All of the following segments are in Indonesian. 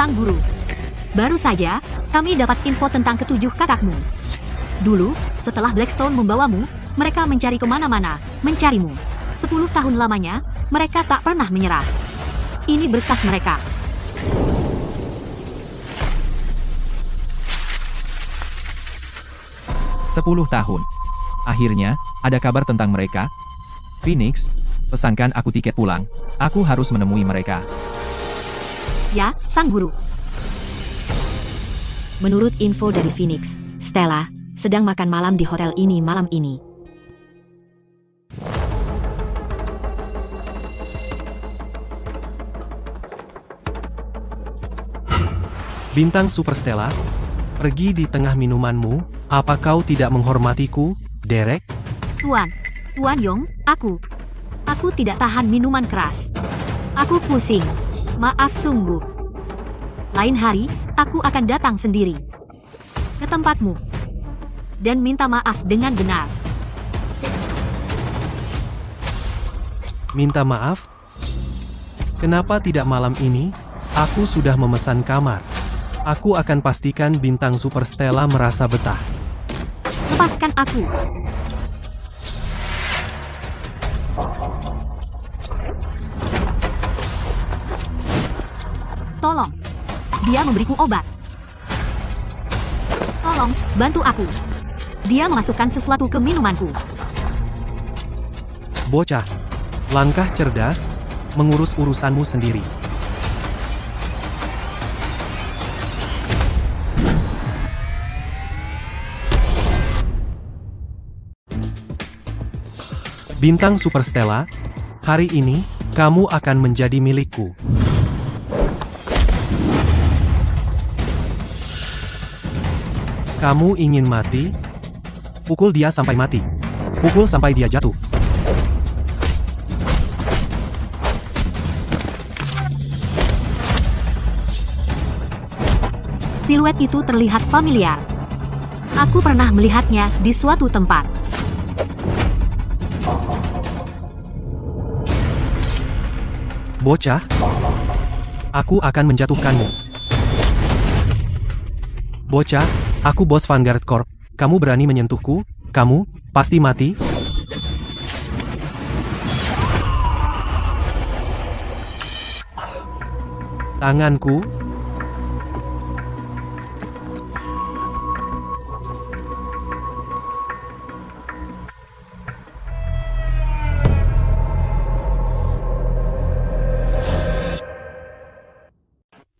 Sang Guru. Baru saja, kami dapat info tentang ketujuh kakakmu. Dulu, setelah Blackstone membawamu, mereka mencari kemana-mana, mencarimu. 10 tahun lamanya, mereka tak pernah menyerah. Ini berkas mereka. Sepuluh tahun. Akhirnya, ada kabar tentang mereka. Phoenix, pesankan aku tiket pulang. Aku harus menemui mereka. Ya, Sang Guru. Menurut info dari Phoenix, Stella sedang makan malam di hotel ini malam ini. Bintang Super Stella, pergi di tengah minumanmu. Apa kau tidak menghormatiku, Derek? Tuan Yong, aku tidak tahan minuman keras. Aku pusing. Maaf sungguh. Lain hari, aku akan datang sendiri ke tempatmu dan minta maaf dengan benar. Minta maaf? Kenapa tidak malam ini? Aku sudah memesan kamar. Aku akan pastikan Bintang Super Stella merasa betah. Lepaskan aku. Tolong. Dia memberiku obat. Tolong, bantu aku. Dia memasukkan sesuatu ke minumanku. Bocah, langkah cerdas, mengurus urusanmu sendiri. Bintang Super Stella, hari ini, kamu akan menjadi milikku. Kamu ingin mati? Pukul dia sampai mati. Pukul sampai dia jatuh. Siluet itu terlihat familiar. Aku pernah melihatnya di suatu tempat. Bocah, aku akan menjatuhkanmu. Bocah, aku bos Vanguard Corp. Kamu berani menyentuhku? Kamu pasti mati. Tanganku.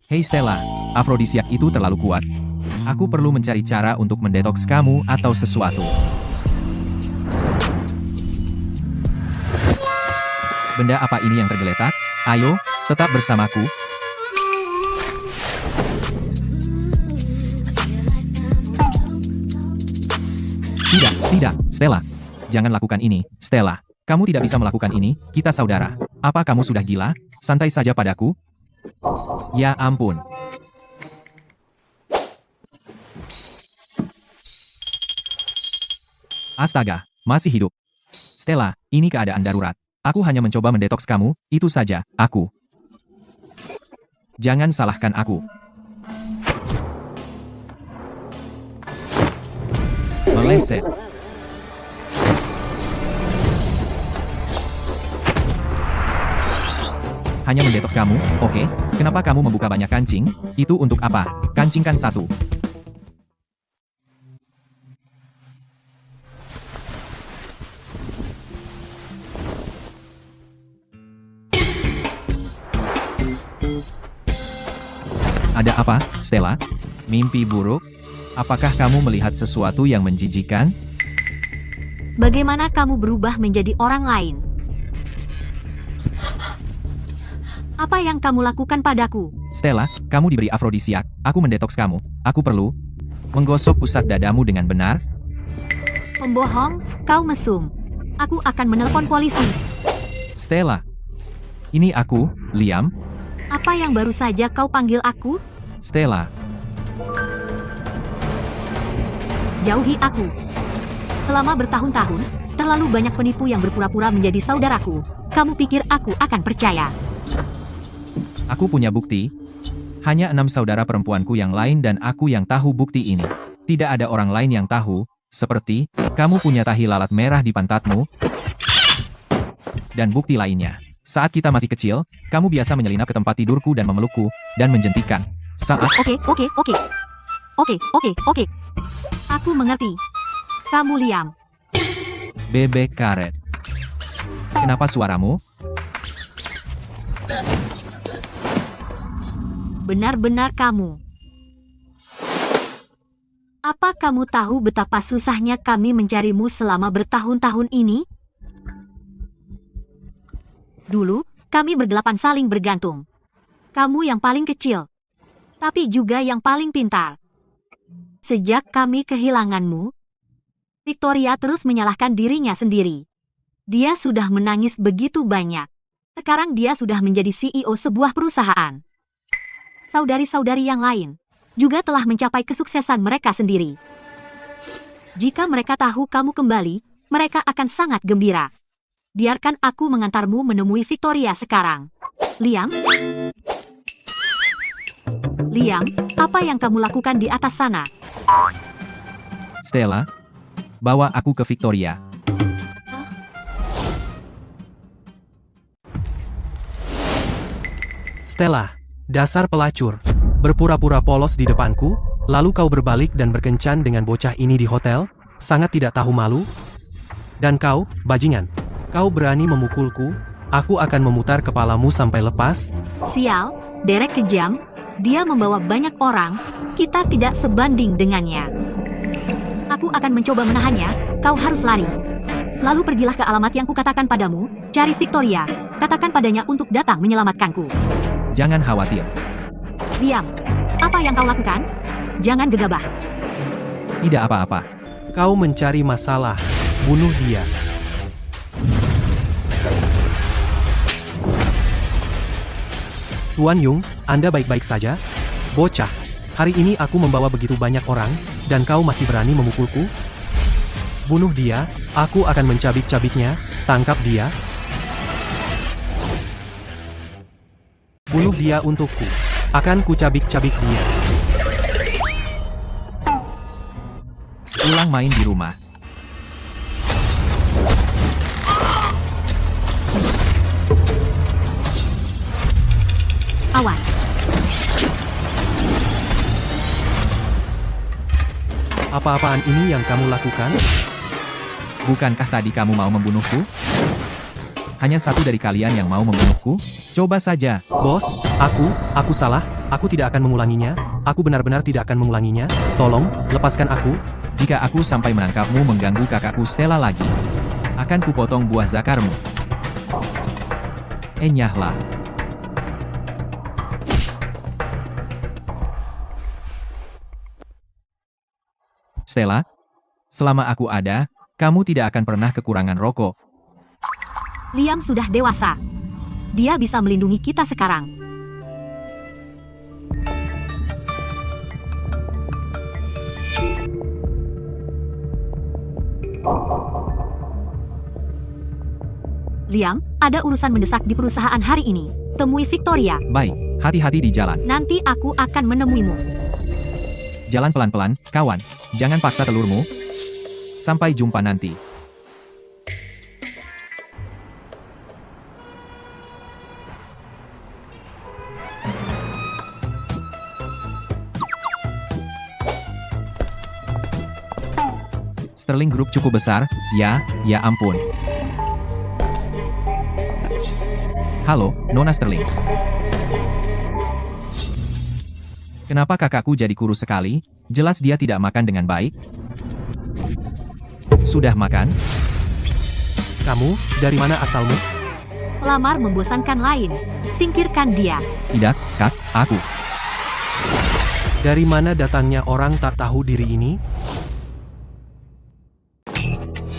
Hei Stella, afrodisiak itu terlalu kuat. Aku perlu mencari cara untuk mendetoks kamu atau sesuatu. Benda apa ini yang tergeletak? Ayo, tetap bersamaku. Tidak, Stella. Jangan lakukan ini, Stella. Kamu tidak bisa melakukan ini, kita saudara. Apa kamu sudah gila? Santai saja padaku. Ya ampun. Astaga, masih hidup. Stella, ini keadaan darurat. Aku hanya mencoba mendetoks kamu, itu saja, aku. Jangan salahkan aku. Meleset. Hanya mendetoks kamu, oke? Kenapa kamu membuka banyak kancing? Itu untuk apa? Kancingkan satu. Ada apa, Stella? Mimpi buruk? Apakah kamu melihat sesuatu yang menjijikan? Bagaimana kamu berubah menjadi orang lain? Apa yang kamu lakukan padaku? Stella, kamu diberi afrodisiak. Aku mendetoks kamu. Aku perlu menggosok pusat dadamu dengan benar. Pembohong, kau mesum. Aku akan menelpon polisi. Stella. Ini aku, Liam. Apa yang baru saja kau panggil aku? Stella. Jauhi aku. Selama bertahun-tahun, terlalu banyak penipu yang berpura-pura menjadi saudaraku. Kamu pikir aku akan percaya? Aku punya bukti. Hanya 6 saudara perempuanku yang lain dan aku yang tahu bukti ini. Tidak ada orang lain yang tahu, seperti, kamu punya tahi lalat merah di pantatmu, dan bukti lainnya. Saat kita masih kecil, kamu biasa menyelinap ke tempat tidurku dan memelukku, dan menjentikan. Saat... Oke. Aku mengerti. Kamu Liam. Bebek karet. Kenapa suaramu? Benar-benar kamu. Apa kamu tahu betapa susahnya kami mencarimu selama bertahun-tahun ini? Dulu, kami berdelapan saling bergantung. Kamu yang paling kecil, tapi juga yang paling pintar. Sejak kami kehilanganmu, Victoria terus menyalahkan dirinya sendiri. Dia sudah menangis begitu banyak. Sekarang dia sudah menjadi CEO sebuah perusahaan. Saudari-saudari yang lain juga telah mencapai kesuksesan mereka sendiri. Jika mereka tahu kamu kembali, mereka akan sangat gembira. Biarkan aku mengantarmu menemui Victoria sekarang. Liam? Liam, apa yang kamu lakukan di atas sana? Stella, bawa aku ke Victoria. Stella, dasar pelacur. Berpura-pura polos di depanku, lalu kau berbalik dan berkencan dengan bocah ini di hotel? Sangat tidak tahu malu? Dan kau, bajingan, kau berani memukulku? Aku akan memutar kepalamu sampai lepas. Sial, Derek kejam. Dia membawa banyak orang. Kita tidak sebanding dengannya. Aku akan mencoba menahannya. Kau harus lari. Lalu pergilah ke alamat yang kukatakan padamu. Cari Victoria. Katakan padanya untuk datang menyelamatkanku. Jangan khawatir. Liam, apa yang kau lakukan? Jangan gegabah. Tidak apa-apa. Kau mencari masalah. Bunuh dia. Tuan Yung, Anda baik-baik saja? Bocah, hari ini aku membawa begitu banyak orang, dan kau masih berani memukulku? Bunuh dia, aku akan mencabik-cabiknya, tangkap dia. Bunuh dia untukku. Akan kucabik-cabik dia. Pulang main di rumah. Awas. Apa-apaan ini yang kamu lakukan? Bukankah tadi kamu mau membunuhku? Hanya satu dari kalian yang mau membunuhku? Coba saja. Bos, aku salah, aku tidak akan mengulanginya, aku benar-benar tidak akan mengulanginya, tolong, lepaskan aku. Jika aku sampai menangkapmu mengganggu kakakku Stella lagi, akan kupotong buah zakarmu. Enyahlah. Stella, selama aku ada, kamu tidak akan pernah kekurangan rokok. Liam sudah dewasa. Dia bisa melindungi kita sekarang. Liam, ada urusan mendesak di perusahaan hari ini. Temui Victoria. Baik, hati-hati di jalan. Nanti aku akan menemuimu. Jalan pelan-pelan, kawan. Jangan paksa telurmu. Sampai jumpa nanti. Sterling Group cukup besar, ya ampun. Halo, Nona Sterling. Kenapa kakakku jadi kurus sekali? Jelas dia tidak makan dengan baik. Sudah makan? Kamu, dari mana asalmu? Lamar membosankan lain. Singkirkan dia. Tidak, Kak, aku. Dari mana datangnya orang tak tahu diri ini?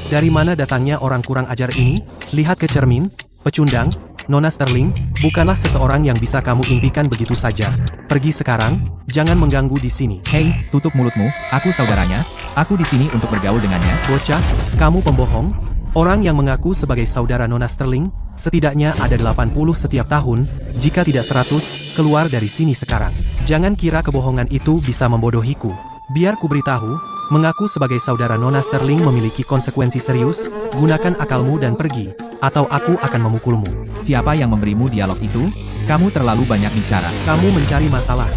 Dari mana datangnya orang kurang ajar ini? Lihat ke cermin, pecundang, Nona Sterling, bukanlah seseorang yang bisa kamu impikan begitu saja. Pergi sekarang, jangan mengganggu di sini. Hei, tutup mulutmu, aku saudaranya, aku di sini untuk bergaul dengannya. Bocah, kamu pembohong. Orang yang mengaku sebagai saudara Nona Sterling, setidaknya ada 80 setiap tahun, jika tidak 100, keluar dari sini sekarang. Jangan kira kebohongan itu bisa membodohiku. Biar ku beritahu, mengaku sebagai saudara Nona Sterling memiliki konsekuensi serius, gunakan akalmu dan pergi, atau aku akan memukulmu. Siapa yang memberimu dialog itu? Kamu terlalu banyak bicara. Kamu mencari masalah.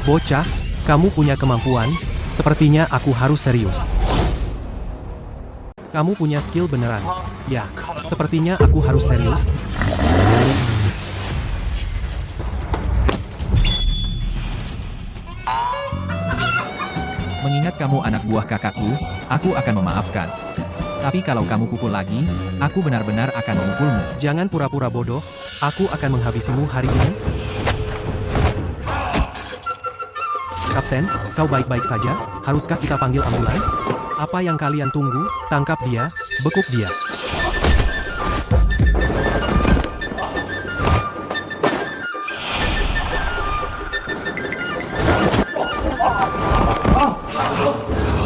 Bocah, kamu punya kemampuan, sepertinya aku harus serius. Kamu punya skill beneran. Ya, sepertinya aku harus serius. Mengingat kamu anak buah kakakku, aku akan memaafkan. Tapi kalau kamu pukul lagi, aku benar-benar akan memukulmu. Jangan pura-pura bodoh, aku akan menghabisimu hari ini. Kapten, kau baik-baik saja? Haruskah kita panggil ambulans? Apa yang kalian tunggu? Tangkap dia, bekuk dia.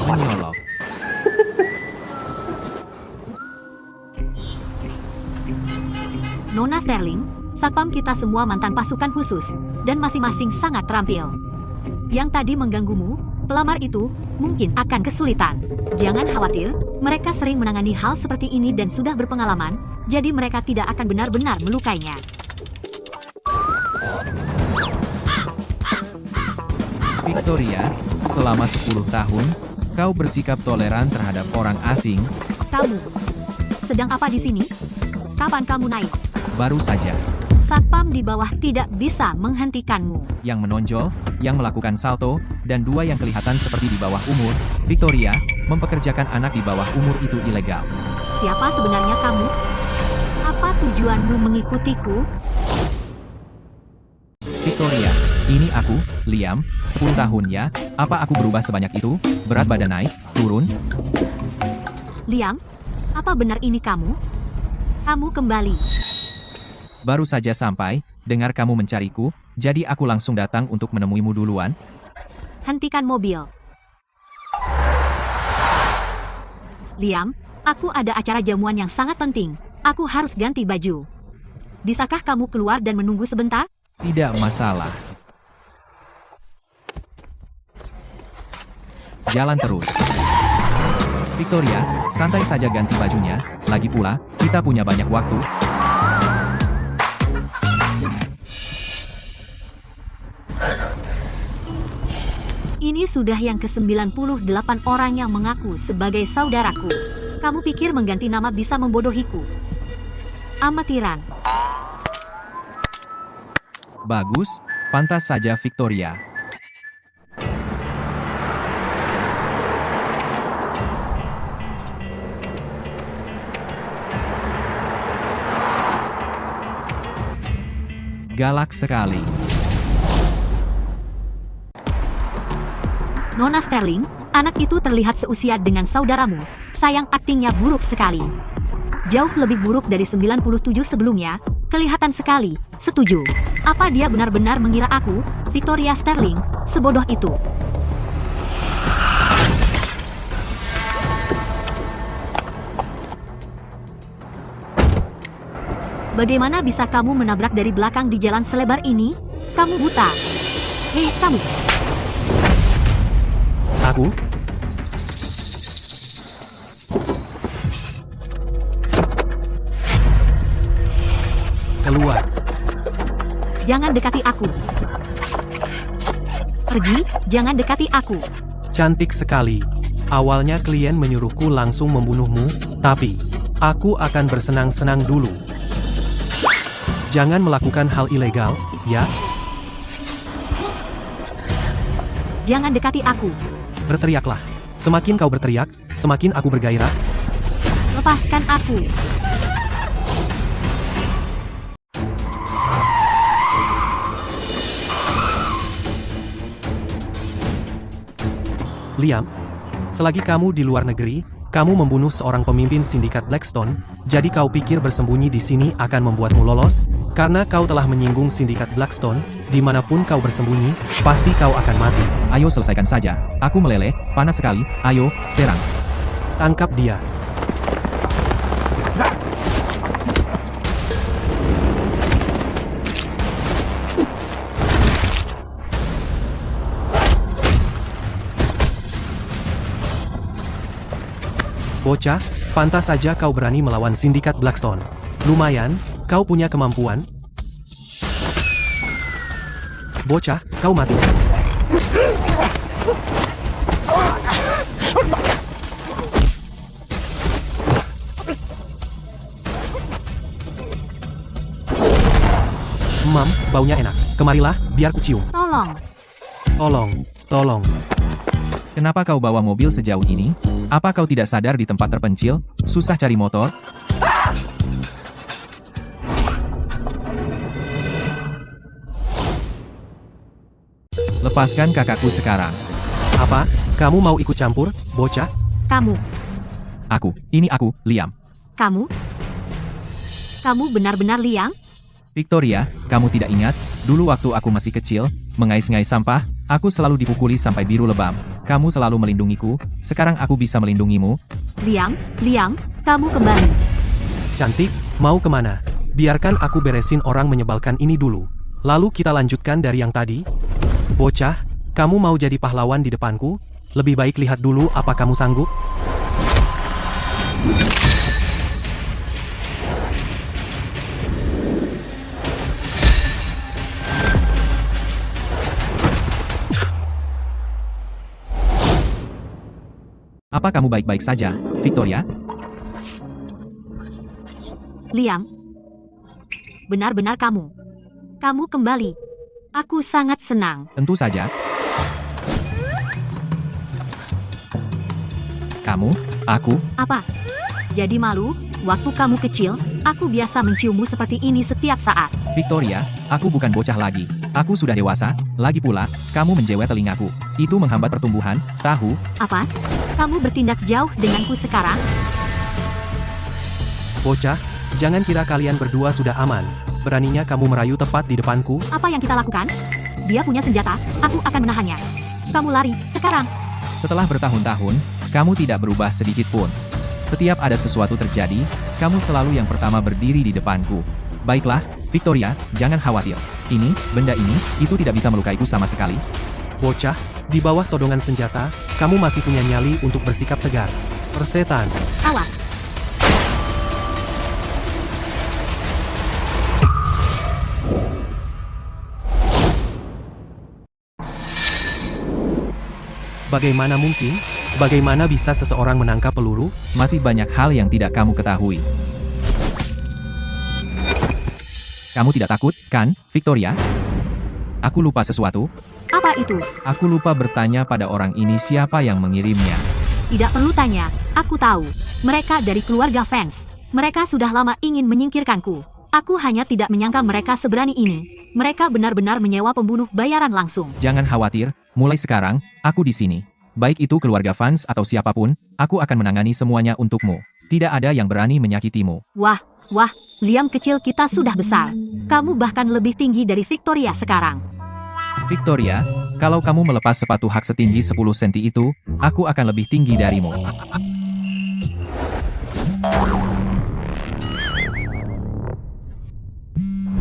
Menyolok. Nona Sterling, satpam kita semua mantan pasukan khusus, dan masing-masing sangat terampil. Yang tadi mengganggumu, pelamar itu, mungkin akan kesulitan. Jangan khawatir, mereka sering menangani hal seperti ini dan sudah berpengalaman, jadi mereka tidak akan benar-benar melukainya. Victoria, selama 10 tahun, kau bersikap toleran terhadap orang asing. Kamu sedang apa di sini? Kapan kamu naik? Baru saja. Satpam di bawah tidak bisa menghentikanmu. Yang menonjol, yang melakukan salto, dan 2 yang kelihatan seperti di bawah umur. Victoria, mempekerjakan anak di bawah umur itu ilegal. Siapa sebenarnya kamu? Apa tujuanmu mengikutiku? Victoria, ini aku, Liam, 10 tahun ya. Apa aku berubah sebanyak itu? Berat badan naik, turun? Liam, apa benar ini kamu? Kamu kembali. Baru saja sampai, dengar kamu mencariku, jadi aku langsung datang untuk menemuimu duluan. Hentikan mobil. Liam, aku ada acara jamuan yang sangat penting. Aku harus ganti baju. Bisakah kamu keluar dan menunggu sebentar? Tidak masalah. Jalan terus. Victoria, santai saja ganti bajunya. Lagi pula, kita punya banyak waktu. Ini sudah yang ke-98 orang yang mengaku sebagai saudaraku. Kamu pikir mengganti nama bisa membodohiku? Amatiran. Bagus, pantas saja Victoria. Galak sekali. Nona Sterling, anak itu terlihat seusia dengan saudaramu. Sayang aktingnya buruk sekali. Jauh lebih buruk dari 97 sebelumnya. Kelihatan sekali. Setuju. Apa dia benar-benar mengira aku, Victoria Sterling, sebodoh itu? Bagaimana bisa kamu menabrak dari belakang di jalan selebar ini? Kamu buta. Hei, kamu. Aku? Keluar. Jangan dekati aku. Pergi, jangan dekati aku. Cantik sekali. Awalnya klien menyuruhku langsung membunuhmu, tapi aku akan bersenang-senang dulu. Jangan melakukan hal ilegal, ya? Jangan dekati aku. Berteriaklah. Semakin kau berteriak, semakin aku bergairah. Lepaskan aku. Liam, selagi kamu di luar negeri, kamu membunuh seorang pemimpin sindikat Blackstone, jadi kau pikir bersembunyi di sini akan membuatmu lolos? Karena kau telah menyinggung sindikat Blackstone, dimanapun kau bersembunyi, pasti kau akan mati. Ayo selesaikan saja. Aku meleleh, panas sekali. Ayo, serang. Tangkap dia. Bocah, pantas saja kau berani melawan sindikat Blackstone. Lumayan, kau punya kemampuan. Bocah, kau mati. Baunya enak. Kemarilah, biar ku cium. Tolong. Kenapa kau bawa mobil sejauh ini? Apa kau tidak sadar di tempat terpencil? Susah cari motor? Lepaskan kakakku sekarang. Apa? Kamu mau ikut campur, bocah? Kamu. Ini aku, Liam. Kamu benar-benar Liam? Victoria, kamu tidak ingat? Dulu waktu aku masih kecil, mengais-ngais sampah, aku selalu dipukuli sampai biru lebam. Kamu selalu melindungiku, sekarang aku bisa melindungimu. Liam, kamu kembali. Cantik, mau kemana? Biarkan aku beresin orang menyebalkan ini dulu. Lalu kita lanjutkan dari yang tadi. Bocah, kamu mau jadi pahlawan di depanku? Lebih baik lihat dulu apa kamu sanggup. Apa kamu baik-baik saja, Victoria? Liam, benar-benar kamu. Kamu kembali. Aku sangat senang. Tentu saja. Kamu, aku. Apa? Jadi malu? Waktu kamu kecil, aku biasa menciummu seperti ini setiap saat. Victoria, aku bukan bocah lagi. Aku sudah dewasa, lagi pula, kamu menjewer telingaku. Itu menghambat pertumbuhan, tahu? Apa? Kamu bertindak jauh denganku sekarang? Bocah, jangan kira kalian berdua sudah aman. Beraninya kamu merayu tepat di depanku? Apa yang kita lakukan? Dia punya senjata, aku akan menahannya. Kamu lari, sekarang. Setelah bertahun-tahun, kamu tidak berubah sedikit pun. Setiap ada sesuatu terjadi, kamu selalu yang pertama berdiri di depanku. Baiklah, Victoria, jangan khawatir. Benda ini, itu tidak bisa melukaiku sama sekali. Bocah, di bawah todongan senjata, kamu masih punya nyali untuk bersikap tegar. Persetan. Awas. Bagaimana mungkin? Bagaimana bisa seseorang menangkap peluru? Masih banyak hal yang tidak kamu ketahui. Kamu tidak takut, kan, Victoria? Aku lupa sesuatu. Apa itu? Aku lupa bertanya pada orang ini siapa yang mengirimnya. Tidak perlu tanya, aku tahu. Mereka dari keluarga fans. Mereka sudah lama ingin menyingkirkanku. Aku hanya tidak menyangka mereka seberani ini. Mereka benar-benar menyewa pembunuh bayaran langsung. Jangan khawatir, mulai sekarang, aku di sini. Baik itu keluarga fans atau siapapun, aku akan menangani semuanya untukmu. Tidak ada yang berani menyakitimu. Wah, Liam kecil kita sudah besar. Kamu bahkan lebih tinggi dari Victoria sekarang. Victoria, kalau kamu melepas sepatu hak setinggi 10 cm itu, aku akan lebih tinggi darimu.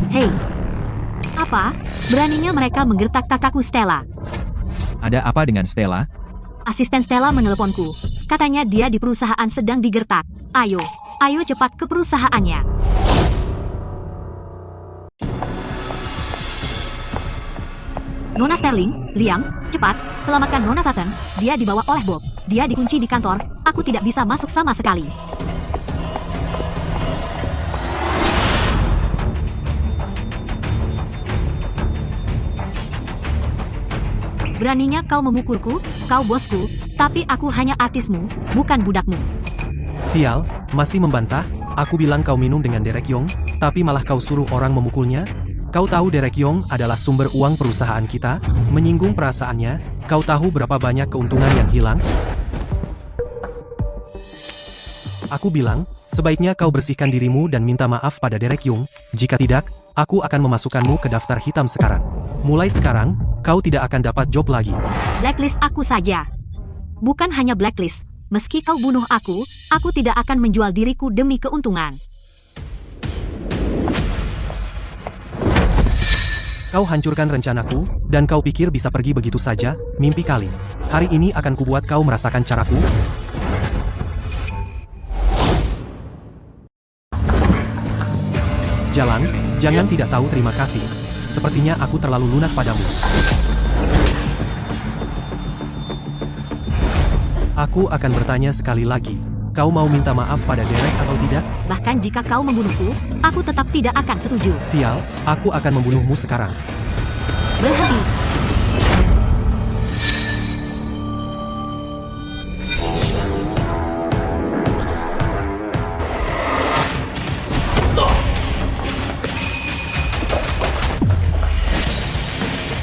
Hei, apa? Beraninya mereka menggertak kakakku Stella. Ada apa dengan Stella? Asisten Stella meneleponku. Katanya dia di perusahaan sedang digertak. Ayo cepat ke perusahaannya. Nona Sterling, Liam, cepat, selamatkan Nona Sutton. Dia dibawa oleh Bob. Dia dikunci di kantor. Aku tidak bisa masuk sama sekali. Beraninya kau memukulku, kau bosku, tapi aku hanya artismu, bukan budakmu. Sial, masih membantah? Aku bilang kau minum dengan Derek Yong, tapi malah kau suruh orang memukulnya? Kau tahu Derek Yong adalah sumber uang perusahaan kita? Menyinggung perasaannya, kau tahu berapa banyak keuntungan yang hilang? Aku bilang, sebaiknya kau bersihkan dirimu dan minta maaf pada Derek Yung. Jika tidak, aku akan memasukkanmu ke daftar hitam sekarang. Mulai sekarang, kau tidak akan dapat job lagi. Blacklist aku saja. Bukan hanya blacklist, meski kau bunuh aku tidak akan menjual diriku demi keuntungan. Kau hancurkan rencanaku, dan kau pikir bisa pergi begitu saja, mimpi kali. Hari ini akan kubuat kau merasakan caraku. Jalan, jangan tidak tahu terima kasih. Sepertinya aku terlalu lunak padamu. Aku akan bertanya sekali lagi. Kau mau minta maaf pada Derek atau tidak? Bahkan jika kau membunuhku, aku tetap tidak akan setuju. Sial, aku akan membunuhmu sekarang. Berhenti.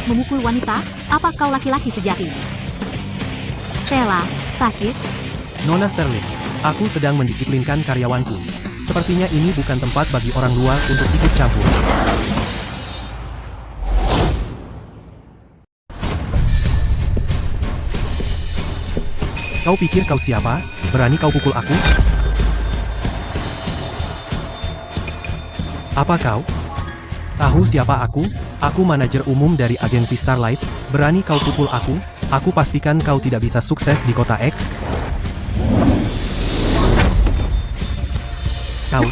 Memukul wanita, apa kau laki-laki sejati? Stella, sakit? Nona Sterling, aku sedang mendisiplinkan karyawanku. Sepertinya ini bukan tempat bagi orang luar untuk ikut campur. Kau pikir kau siapa? Berani kau pukul aku? Apa kau? Tahu siapa aku? Aku manajer umum dari agensi Starlight. Berani kau pukul aku? Aku pastikan kau tidak bisa sukses di kota X. Kau.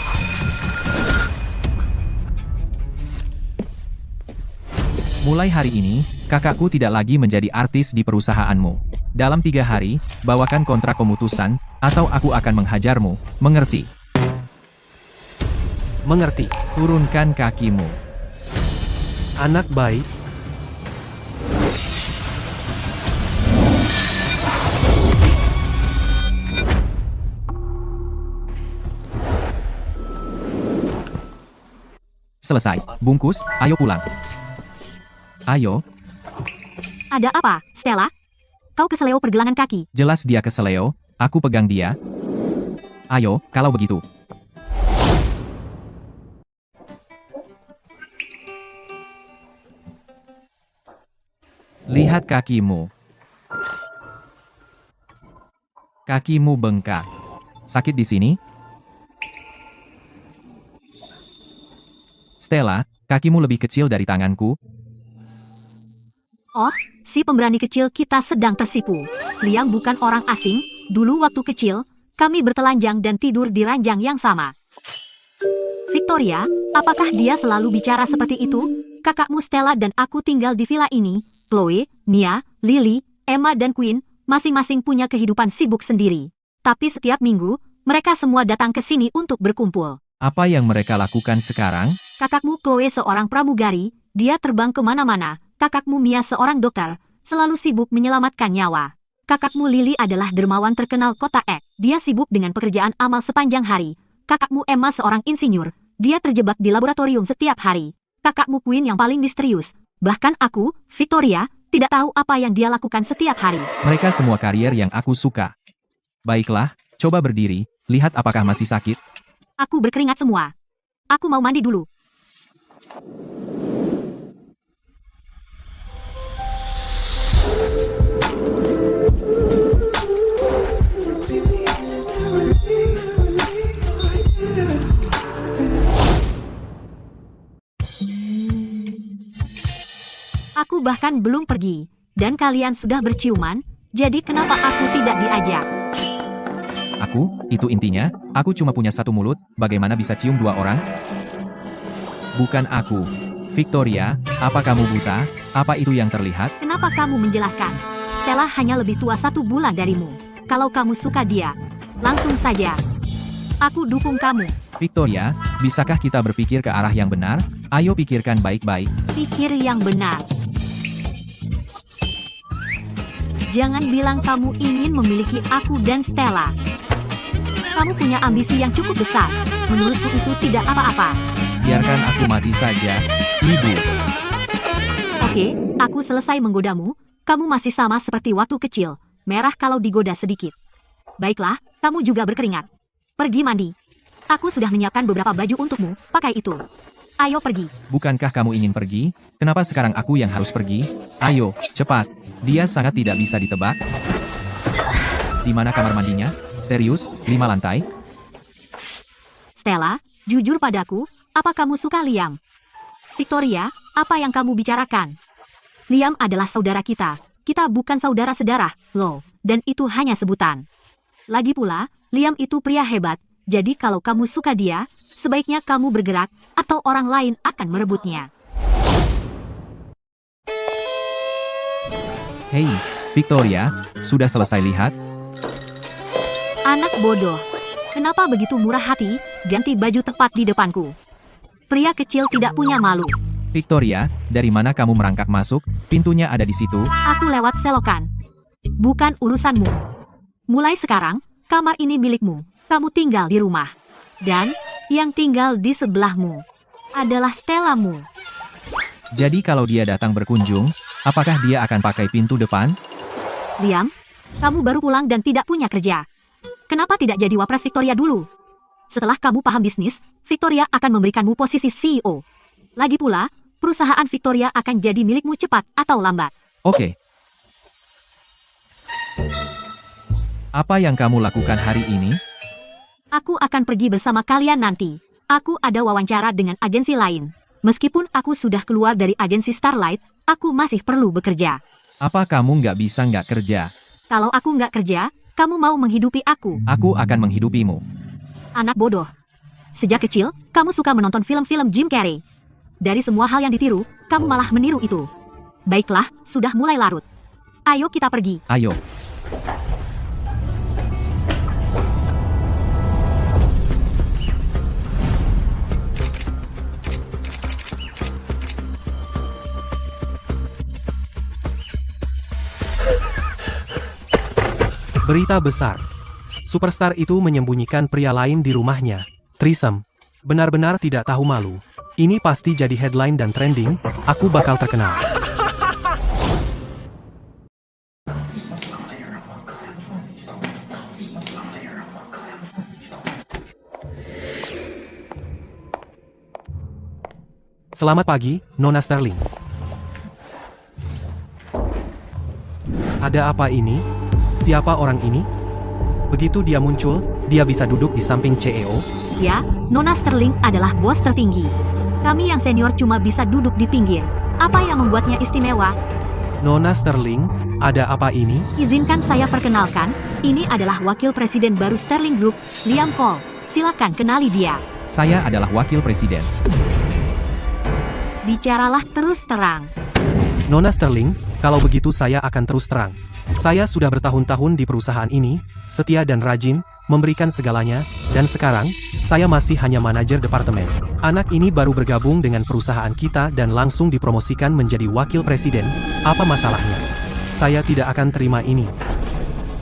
Mulai hari ini, kakakku tidak lagi menjadi artis di perusahaanmu. Dalam 3 hari, bawakan kontrak pemutusan, atau aku akan menghajarmu, mengerti? Mengerti. Turunkan kakimu. Anak baik. Selesai, bungkus, ayo pulang. Ayo, Ada apa, Stella? Kau keseleo pergelangan kaki. jelas dia keseleo, aku pegang dia. Ayo, kalau begitu. Lihat kakimu. Kakimu bengkak. Sakit di sini? Stella, kakimu lebih kecil dari tanganku. Oh, si pemberani kecil kita sedang tersipu. Liang bukan orang asing. Dulu waktu kecil, kami bertelanjang dan tidur di ranjang yang sama. Victoria, apakah dia selalu bicara seperti itu? Kakakmu Stella dan aku tinggal di villa ini. Chloe, Mia, Lily, Emma dan Queen, masing-masing punya kehidupan sibuk sendiri. Tapi setiap minggu, mereka semua datang ke sini untuk berkumpul. Apa yang mereka lakukan sekarang? Kakakmu Chloe seorang pramugari, dia terbang kemana-mana. Kakakmu Mia seorang dokter, selalu sibuk menyelamatkan nyawa. Kakakmu Lily adalah dermawan terkenal kota X. Dia sibuk dengan pekerjaan amal sepanjang hari. Kakakmu Emma seorang insinyur, dia terjebak di laboratorium setiap hari. Kakakmu Queen yang paling misterius. Bahkan aku, Victoria, tidak tahu apa yang dia lakukan setiap hari. Mereka semua karier yang aku suka. Baiklah, coba berdiri, lihat apakah masih sakit. Aku berkeringat semua. Aku mau mandi dulu. Aku bahkan belum pergi, dan kalian sudah berciuman, jadi kenapa aku tidak diajak? Aku, itu intinya, aku cuma punya satu mulut, bagaimana bisa cium 2 orang? Bukan aku. Victoria, apa kamu buta? Apa itu yang terlihat? Kenapa kamu menjelaskan? Stella hanya lebih tua 1 bulan darimu. Kalau kamu suka dia, langsung saja. Aku dukung kamu. Victoria, bisakah kita berpikir ke arah yang benar? Ayo pikirkan baik-baik. Pikir yang benar. Jangan bilang kamu ingin memiliki aku dan Stella. Kamu punya ambisi yang cukup besar. Menurutku itu tidak apa-apa. Biarkan aku mati saja, Ibu. Oke, aku selesai menggodamu. Kamu masih sama seperti waktu kecil. Merah kalau digoda sedikit. Baiklah, kamu juga berkeringat. Pergi mandi. Aku sudah menyiapkan beberapa baju untukmu, pakai itu. Ayo pergi. Bukankah kamu ingin pergi? Kenapa sekarang aku yang harus pergi? Ayo, cepat. Dia sangat tidak bisa ditebak. Di mana kamar mandinya? Serius, 5 lantai? Stella, jujur padaku, apa kamu suka Liam? Victoria, apa yang kamu bicarakan? Liam adalah saudara kita. Kita bukan saudara sedarah, loh. Dan itu hanya sebutan. Lagi pula, Liam itu pria hebat. Jadi kalau kamu suka dia, sebaiknya kamu bergerak, atau orang lain akan merebutnya. Hei, Victoria, sudah selesai lihat? Anak bodoh. Kenapa begitu murah hati, ganti baju tepat di depanku? Pria kecil tidak punya malu. Victoria, dari mana kamu merangkak masuk? Pintunya ada di situ. Aku lewat selokan. Bukan urusanmu. Mulai sekarang, kamar ini milikmu. Kamu tinggal di rumah. Dan, yang tinggal di sebelahmu adalah Stellamu. Jadi kalau dia datang berkunjung, apakah dia akan pakai pintu depan? Liam, kamu baru pulang dan tidak punya kerja. Kenapa tidak jadi wapres Victoria dulu? Setelah kamu paham bisnis, Victoria akan memberikanmu posisi CEO. Lagi pula, perusahaan Victoria akan jadi milikmu cepat atau lambat. Oke. Apa yang kamu lakukan hari ini? Aku akan pergi bersama kalian nanti. Aku ada wawancara dengan agensi lain. Meskipun aku sudah keluar dari agensi Starlight, aku masih perlu bekerja. Apa kamu nggak bisa nggak kerja? Kalau aku nggak kerja, kamu mau menghidupi aku. Aku akan menghidupimu. Anak bodoh. Sejak kecil, kamu suka menonton film-film Jim Carrey. Dari semua hal yang ditiru, kamu malah meniru itu. Baiklah, sudah mulai larut. Ayo kita pergi. Ayo. Berita besar. Superstar itu menyembunyikan pria lain di rumahnya. Threesome. Benar-benar tidak tahu malu. Ini pasti jadi headline dan trending, aku bakal terkenal. Selamat pagi, Nona Sterling. Ada apa ini? Siapa orang ini? Begitu dia muncul, dia bisa duduk di samping CEO. Ya, Nona Sterling adalah bos tertinggi. Kami yang senior cuma bisa duduk di pinggir. Apa yang membuatnya istimewa? Nona Sterling, ada apa ini? Izinkan saya perkenalkan, ini adalah wakil presiden baru Sterling Group, Liam Cole. Silakan kenali dia. Saya adalah wakil presiden. Bicaralah terus terang. Nona Sterling, kalau begitu saya akan terus terang. Saya sudah bertahun-tahun di perusahaan ini, setia dan rajin, memberikan segalanya, dan sekarang, saya masih hanya manajer departemen. Anak ini baru bergabung dengan perusahaan kita dan langsung dipromosikan menjadi wakil presiden. Apa masalahnya? Saya tidak akan terima ini.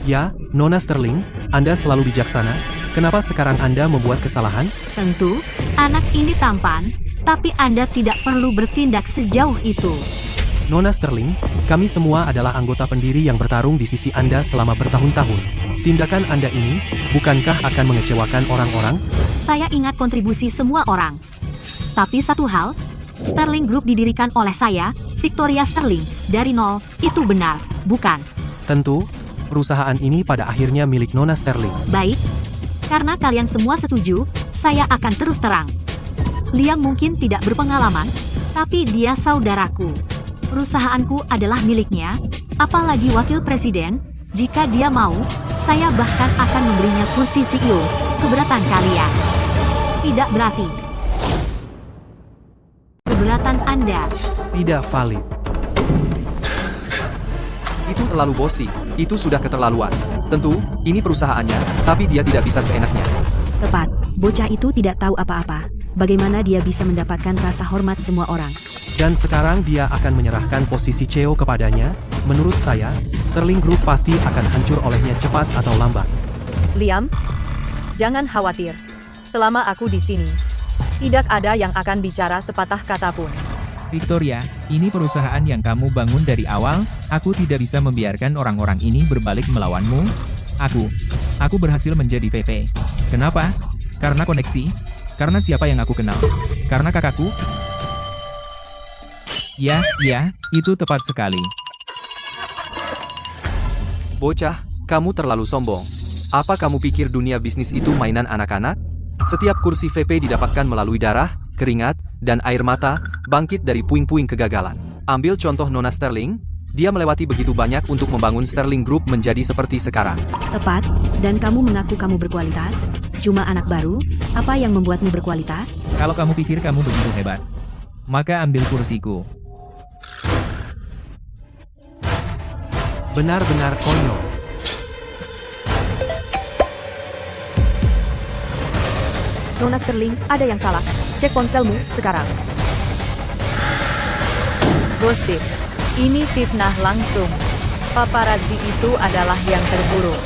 Ya, Nona Sterling, Anda selalu bijaksana. Kenapa sekarang Anda membuat kesalahan? Tentu, anak ini tampan, tapi Anda tidak perlu bertindak sejauh itu. Nona Sterling, kami semua adalah anggota pendiri yang bertarung di sisi Anda selama bertahun-tahun. Tindakan Anda ini, bukankah akan mengecewakan orang-orang? Saya ingat kontribusi semua orang. Tapi satu hal, Sterling Group didirikan oleh saya, Victoria Sterling, dari nol. Itu benar, bukan? Tentu, perusahaan ini pada akhirnya milik Nona Sterling. Baik, karena kalian semua setuju, saya akan terus terang. Liam mungkin tidak berpengalaman, tapi dia saudaraku. Perusahaanku adalah miliknya, apalagi wakil presiden. Jika dia mau, saya bahkan akan memberinya kursi CEO. Keberatan kalian? Tidak berarti. Keberatan Anda? Tidak valid. Itu terlalu bosi, itu sudah keterlaluan. Tentu, ini perusahaannya, tapi dia tidak bisa seenaknya. Tepat, bocah itu tidak tahu apa-apa. Bagaimana dia bisa mendapatkan rasa hormat semua orang? Dan sekarang dia akan menyerahkan posisi CEO kepadanya. Menurut saya, Sterling Group pasti akan hancur olehnya cepat atau lambat. Liam, jangan khawatir. Selama aku di sini, tidak ada yang akan bicara sepatah kata pun. Victoria, ini perusahaan yang kamu bangun dari awal, aku tidak bisa membiarkan orang-orang ini berbalik melawanmu. Aku berhasil menjadi VP. Kenapa? Karena koneksi? Karena siapa yang aku kenal? Karena kakakku? Ya, itu tepat sekali. Bocah, kamu terlalu sombong. Apa kamu pikir dunia bisnis itu mainan anak-anak? Setiap kursi VP didapatkan melalui darah, keringat, dan air mata, bangkit dari puing-puing kegagalan. Ambil contoh Nona Sterling, dia melewati begitu banyak untuk membangun Sterling Group menjadi seperti sekarang. Tepat, dan kamu mengaku kamu berkualitas? Cuma anak baru? Apa yang membuatmu berkualitas? Kalau kamu pikir kamu begitu hebat, maka ambil kursiku. Benar-benar konyol. Nona Sterling, ada yang salah. Cek ponselmu sekarang. Gosip. Ini fitnah langsung. Paparazzi itu adalah yang terburuk.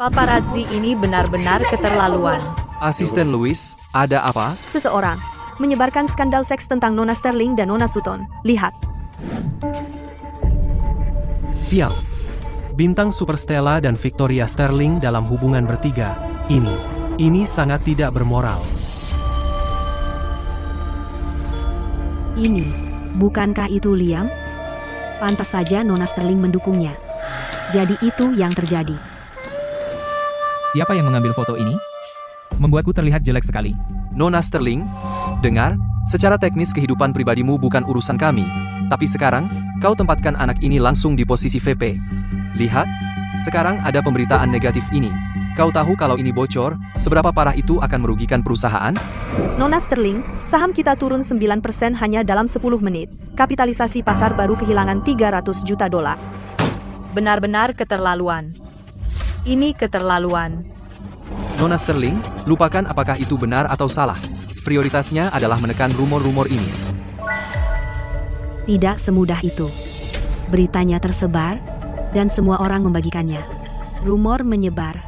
Paparazzi ini benar-benar keterlaluan. Asisten Louis, ada apa? Seseorang menyebarkan skandal seks tentang Nona Sterling dan Nona Sutton. Lihat. Sial. Bintang Super Stella dan Victoria Sterling dalam hubungan bertiga. Ini sangat tidak bermoral. Bukankah itu Liam? Pantas saja Nona Sterling mendukungnya. Jadi itu yang terjadi. Siapa yang mengambil foto ini? Membuatku terlihat jelek sekali. Nona Sterling, dengar, secara teknis kehidupan pribadimu bukan urusan kami. Tapi sekarang, kau tempatkan anak ini langsung di posisi VP. Lihat, sekarang ada pemberitaan negatif ini. Kau tahu kalau ini bocor, seberapa parah itu akan merugikan perusahaan? Nona Sterling, saham kita turun 9% hanya dalam 10 menit. Kapitalisasi pasar baru kehilangan 300 juta dolar. Benar-benar keterlaluan. Ini keterlaluan. Nona Sterling, lupakan apakah itu benar atau salah. Prioritasnya adalah menekan rumor-rumor ini. Tidak semudah itu. Beritanya tersebar, dan semua orang membagikannya. Rumor menyebar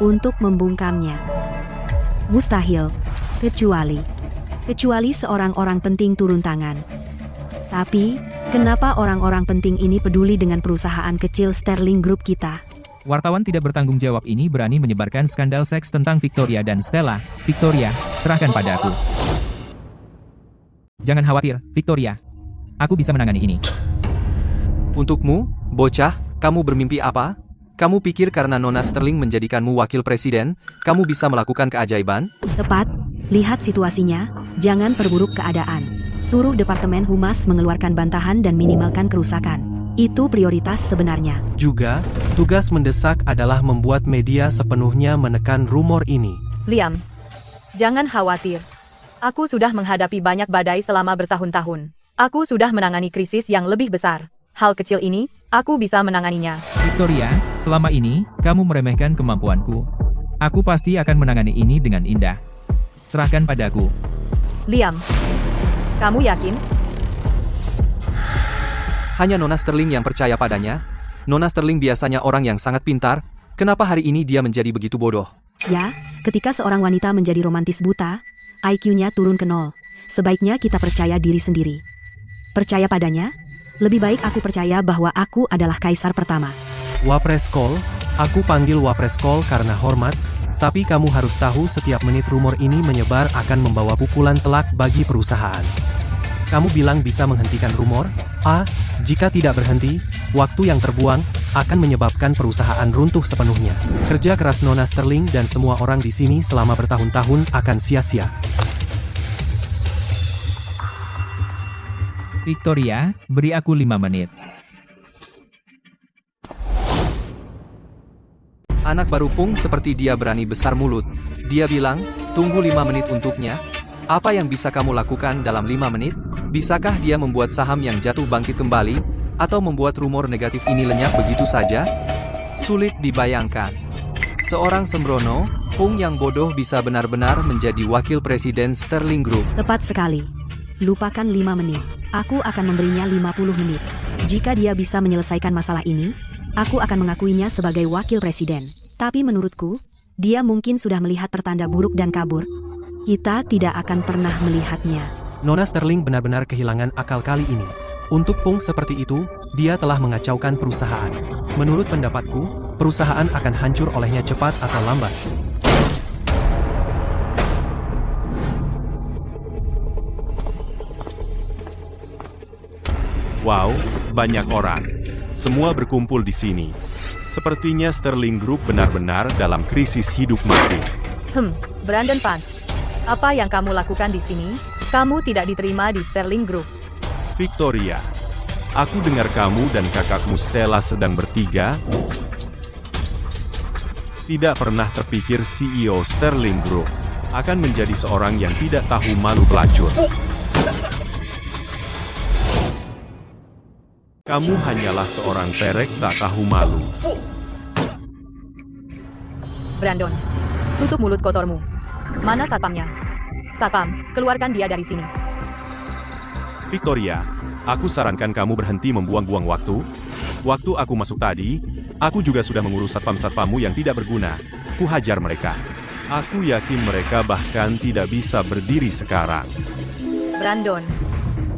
untuk membungkamnya. Mustahil, kecuali seorang orang penting turun tangan. Tapi, kenapa orang-orang penting ini peduli dengan perusahaan kecil Sterling Group kita? Wartawan tidak bertanggung jawab ini berani menyebarkan skandal seks tentang Victoria dan Stella. Victoria, serahkan padaku. Jangan khawatir, Victoria. Aku bisa menangani ini. Untukmu, bocah, kamu bermimpi apa? Kamu pikir karena Nona Sterling menjadikanmu wakil presiden, kamu bisa melakukan keajaiban? Tepat, lihat situasinya, jangan perburuk keadaan. Suruh Departemen Humas mengeluarkan bantahan dan minimalkan kerusakan. Itu prioritas sebenarnya. Juga, tugas mendesak adalah membuat media sepenuhnya menekan rumor ini. Liam, jangan khawatir. Aku sudah menghadapi banyak badai selama bertahun-tahun. Aku sudah menangani krisis yang lebih besar. Hal kecil ini, aku bisa menanganinya. Victoria, selama ini, kamu meremehkan kemampuanku. Aku pasti akan menangani ini dengan indah. Serahkan padaku. Liam, kamu yakin? Hanya Nona Sterling yang percaya padanya. Nona Sterling biasanya orang yang sangat pintar. Kenapa hari ini dia menjadi begitu bodoh? Ya, ketika seorang wanita menjadi romantis buta, IQ-nya turun ke 0. Sebaiknya kita percaya diri sendiri. Percaya padanya? Lebih baik aku percaya bahwa aku adalah kaisar pertama. Wapres Call, aku panggil Wapres Call karena hormat, tapi kamu harus tahu setiap menit rumor ini menyebar akan membawa pukulan telak bagi perusahaan. Kamu bilang bisa menghentikan rumor? Jika tidak berhenti, waktu yang terbuang akan menyebabkan perusahaan runtuh sepenuhnya. Kerja keras Nona Sterling dan semua orang di sini selama bertahun-tahun akan sia-sia. Victoria, beri aku 5 menit. Anak baru Pung seperti dia berani besar mulut. Dia bilang, tunggu 5 menit untuknya. Apa yang bisa kamu lakukan dalam 5 menit? Bisakah dia membuat saham yang jatuh bangkit kembali? Atau membuat rumor negatif ini lenyap begitu saja? Sulit dibayangkan. Seorang sembrono, Pung yang bodoh bisa benar-benar menjadi wakil presiden Sterling Group. Tepat sekali. Lupakan 5 menit. Aku akan memberinya 50 menit. Jika dia bisa menyelesaikan masalah ini, aku akan mengakuinya sebagai wakil presiden. Tapi menurutku, dia mungkin sudah melihat pertanda buruk dan kabur. Kita tidak akan pernah melihatnya. Nona Sterling benar-benar kehilangan akal kali ini. Untuk Pung seperti itu, dia telah mengacaukan perusahaan. Menurut pendapatku, perusahaan akan hancur olehnya cepat atau lambat. Wow, banyak orang. Semua berkumpul di sini. Sepertinya Sterling Group benar-benar dalam krisis hidup mati. Brandon Vance. Apa yang kamu lakukan di sini? Kamu tidak diterima di Sterling Group. Victoria, aku dengar kamu dan kakakmu Stella sedang bertiga. Tidak pernah terpikir CEO Sterling Group akan menjadi seorang yang tidak tahu malu pelacur. Kamu hanyalah seorang perek tak tahu malu. Brandon, tutup mulut kotormu. Mana satpamnya? Satpam, keluarkan dia dari sini. Victoria, aku sarankan kamu berhenti membuang-buang waktu. Waktu aku masuk tadi, aku juga sudah mengurus satpam-satpammu yang tidak berguna. Ku hajar mereka. Aku yakin mereka bahkan tidak bisa berdiri sekarang. Brandon,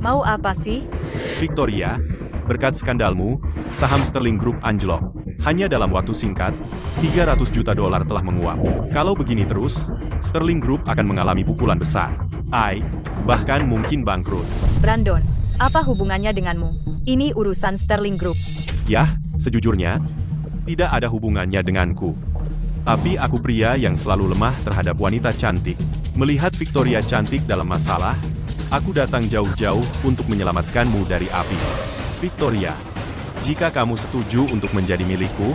mau apa sih? Victoria, berkat skandalmu, saham Sterling Group anjlok. Hanya dalam waktu singkat, $300 juta telah menguap. Kalau begini terus, Sterling Group akan mengalami pukulan besar. Bahkan mungkin bangkrut. Brandon, apa hubungannya denganmu? Ini urusan Sterling Group. Yah, sejujurnya, tidak ada hubungannya denganku. Tapi aku pria yang selalu lemah terhadap wanita cantik. Melihat Victoria cantik dalam masalah, aku datang jauh-jauh untuk menyelamatkanmu dari api. Victoria, jika kamu setuju untuk menjadi milikku,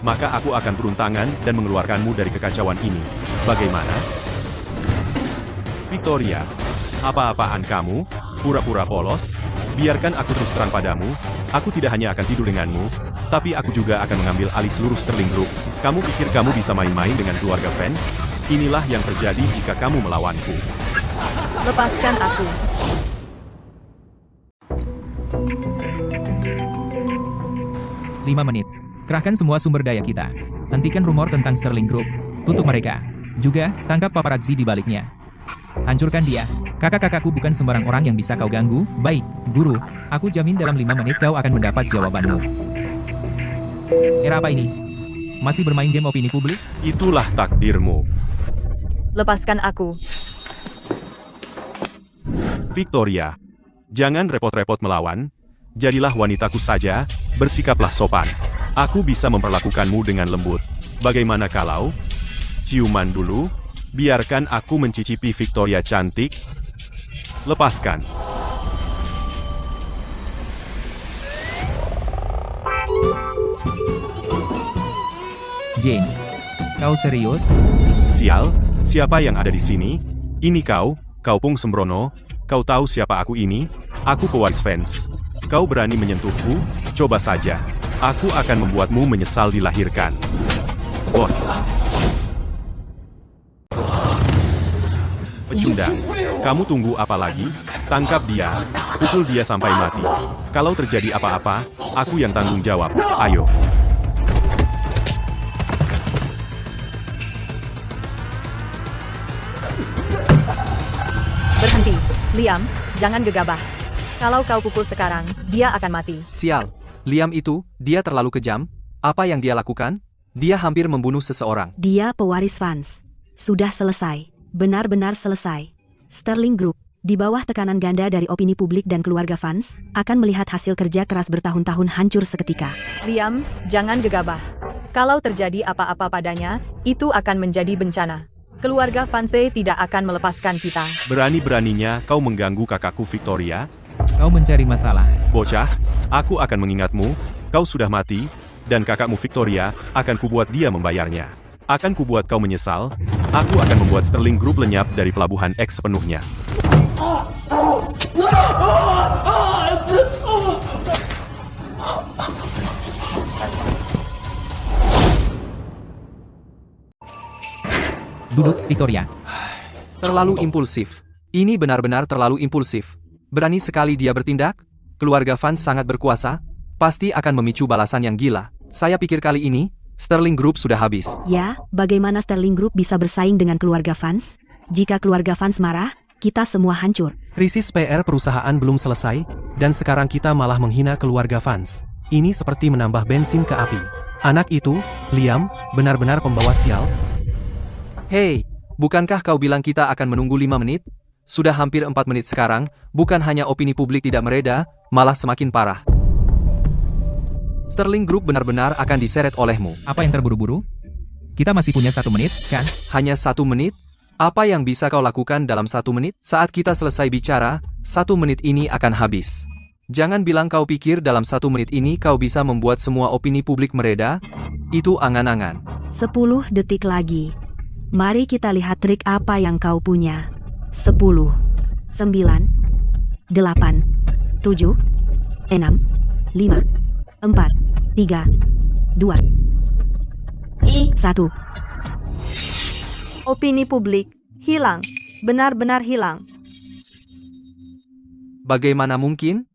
maka aku akan turun tangan dan mengeluarkanmu dari kekacauan ini. Bagaimana? Victoria, apa-apaan kamu? Pura-pura polos? Biarkan aku terus terang padamu, aku tidak hanya akan tidur denganmu, tapi aku juga akan mengambil alih seluruh Sterling Group. Kamu pikir kamu bisa main-main dengan keluarga fans? Inilah yang terjadi jika kamu melawanku. Lepaskan aku. Lima menit. Kerahkan semua sumber daya kita. Hentikan rumor tentang Sterling Group. Tutup mereka. Juga, tangkap paparazzi di baliknya. Hancurkan dia. Kakak-kakakku bukan sembarang orang yang bisa kau ganggu. Baik, guru. Aku jamin dalam 5 menit kau akan mendapat jawabanmu. Era apa ini? Masih bermain game opini publik? Itulah takdirmu. Lepaskan aku. Victoria, jangan repot-repot melawan. Jadilah wanitaku saja, bersikaplah sopan. Aku bisa memperlakukanmu dengan lembut. Bagaimana kalau ciuman dulu? Biarkan aku mencicipi Victoria cantik. Lepaskan. Jane, kau serius? Sial, siapa yang ada di sini? Ini kau Pung Sembrono. Kau tahu siapa aku ini? Aku pewaris fans. Kau berani menyentuhku? Coba saja. Aku akan membuatmu menyesal dilahirkan. Bos. Pecundang. Kamu tunggu apa lagi? Tangkap dia. Pukul dia sampai mati. Kalau terjadi apa-apa, aku yang tanggung jawab. Ayo. Berhenti. Liam, jangan gegabah. Kalau kau pukul sekarang, dia akan mati. Sial. Liam itu, dia terlalu kejam. Apa yang dia lakukan? Dia hampir membunuh seseorang. Dia pewaris fans. Sudah selesai. Benar-benar selesai. Sterling Group, di bawah tekanan ganda dari opini publik dan keluarga fans, akan melihat hasil kerja keras bertahun-tahun hancur seketika. Liam, jangan gegabah. Kalau terjadi apa-apa padanya, itu akan menjadi bencana. Keluarga Vance tidak akan melepaskan kita. Berani-beraninya kau mengganggu kakakku Victoria? Kau mencari masalah. Bocah, aku akan mengingatmu, kau sudah mati, dan kakakmu Victoria akan kubuat dia membayarnya. Akan kubuat kau menyesal, aku akan membuat Sterling Group lenyap dari pelabuhan X sepenuhnya. Duduk, Victoria. Terlalu impulsif. Ini benar-benar terlalu impulsif. Berani sekali dia bertindak? Keluarga fans sangat berkuasa, pasti akan memicu balasan yang gila. Saya pikir kali ini, Sterling Group sudah habis. Ya, bagaimana Sterling Group bisa bersaing dengan keluarga fans? Jika keluarga fans marah, kita semua hancur. Krisis PR perusahaan belum selesai, dan sekarang kita malah menghina keluarga fans. Ini seperti menambah bensin ke api. Anak itu, Liam, benar-benar pembawa sial. Hei, bukankah kau bilang kita akan menunggu 5 menit? Sudah hampir 4 menit sekarang, bukan hanya opini publik tidak mereda, malah semakin parah. Sterling Group benar-benar akan diseret olehmu. Apa yang terburu-buru? Kita masih punya 1 menit, kan? Hanya 1 menit? Apa yang bisa kau lakukan dalam 1 menit? Saat kita selesai bicara, 1 menit ini akan habis. Jangan bilang kau pikir dalam 1 menit ini kau bisa membuat semua opini publik mereda. Itu angan-angan. 10 detik lagi. Mari kita lihat trik apa yang kau punya. 10, 9, 8, 7, 6, 5, 4, 3, 2, 1. Opini publik hilang, benar-benar hilang. Bagaimana mungkin?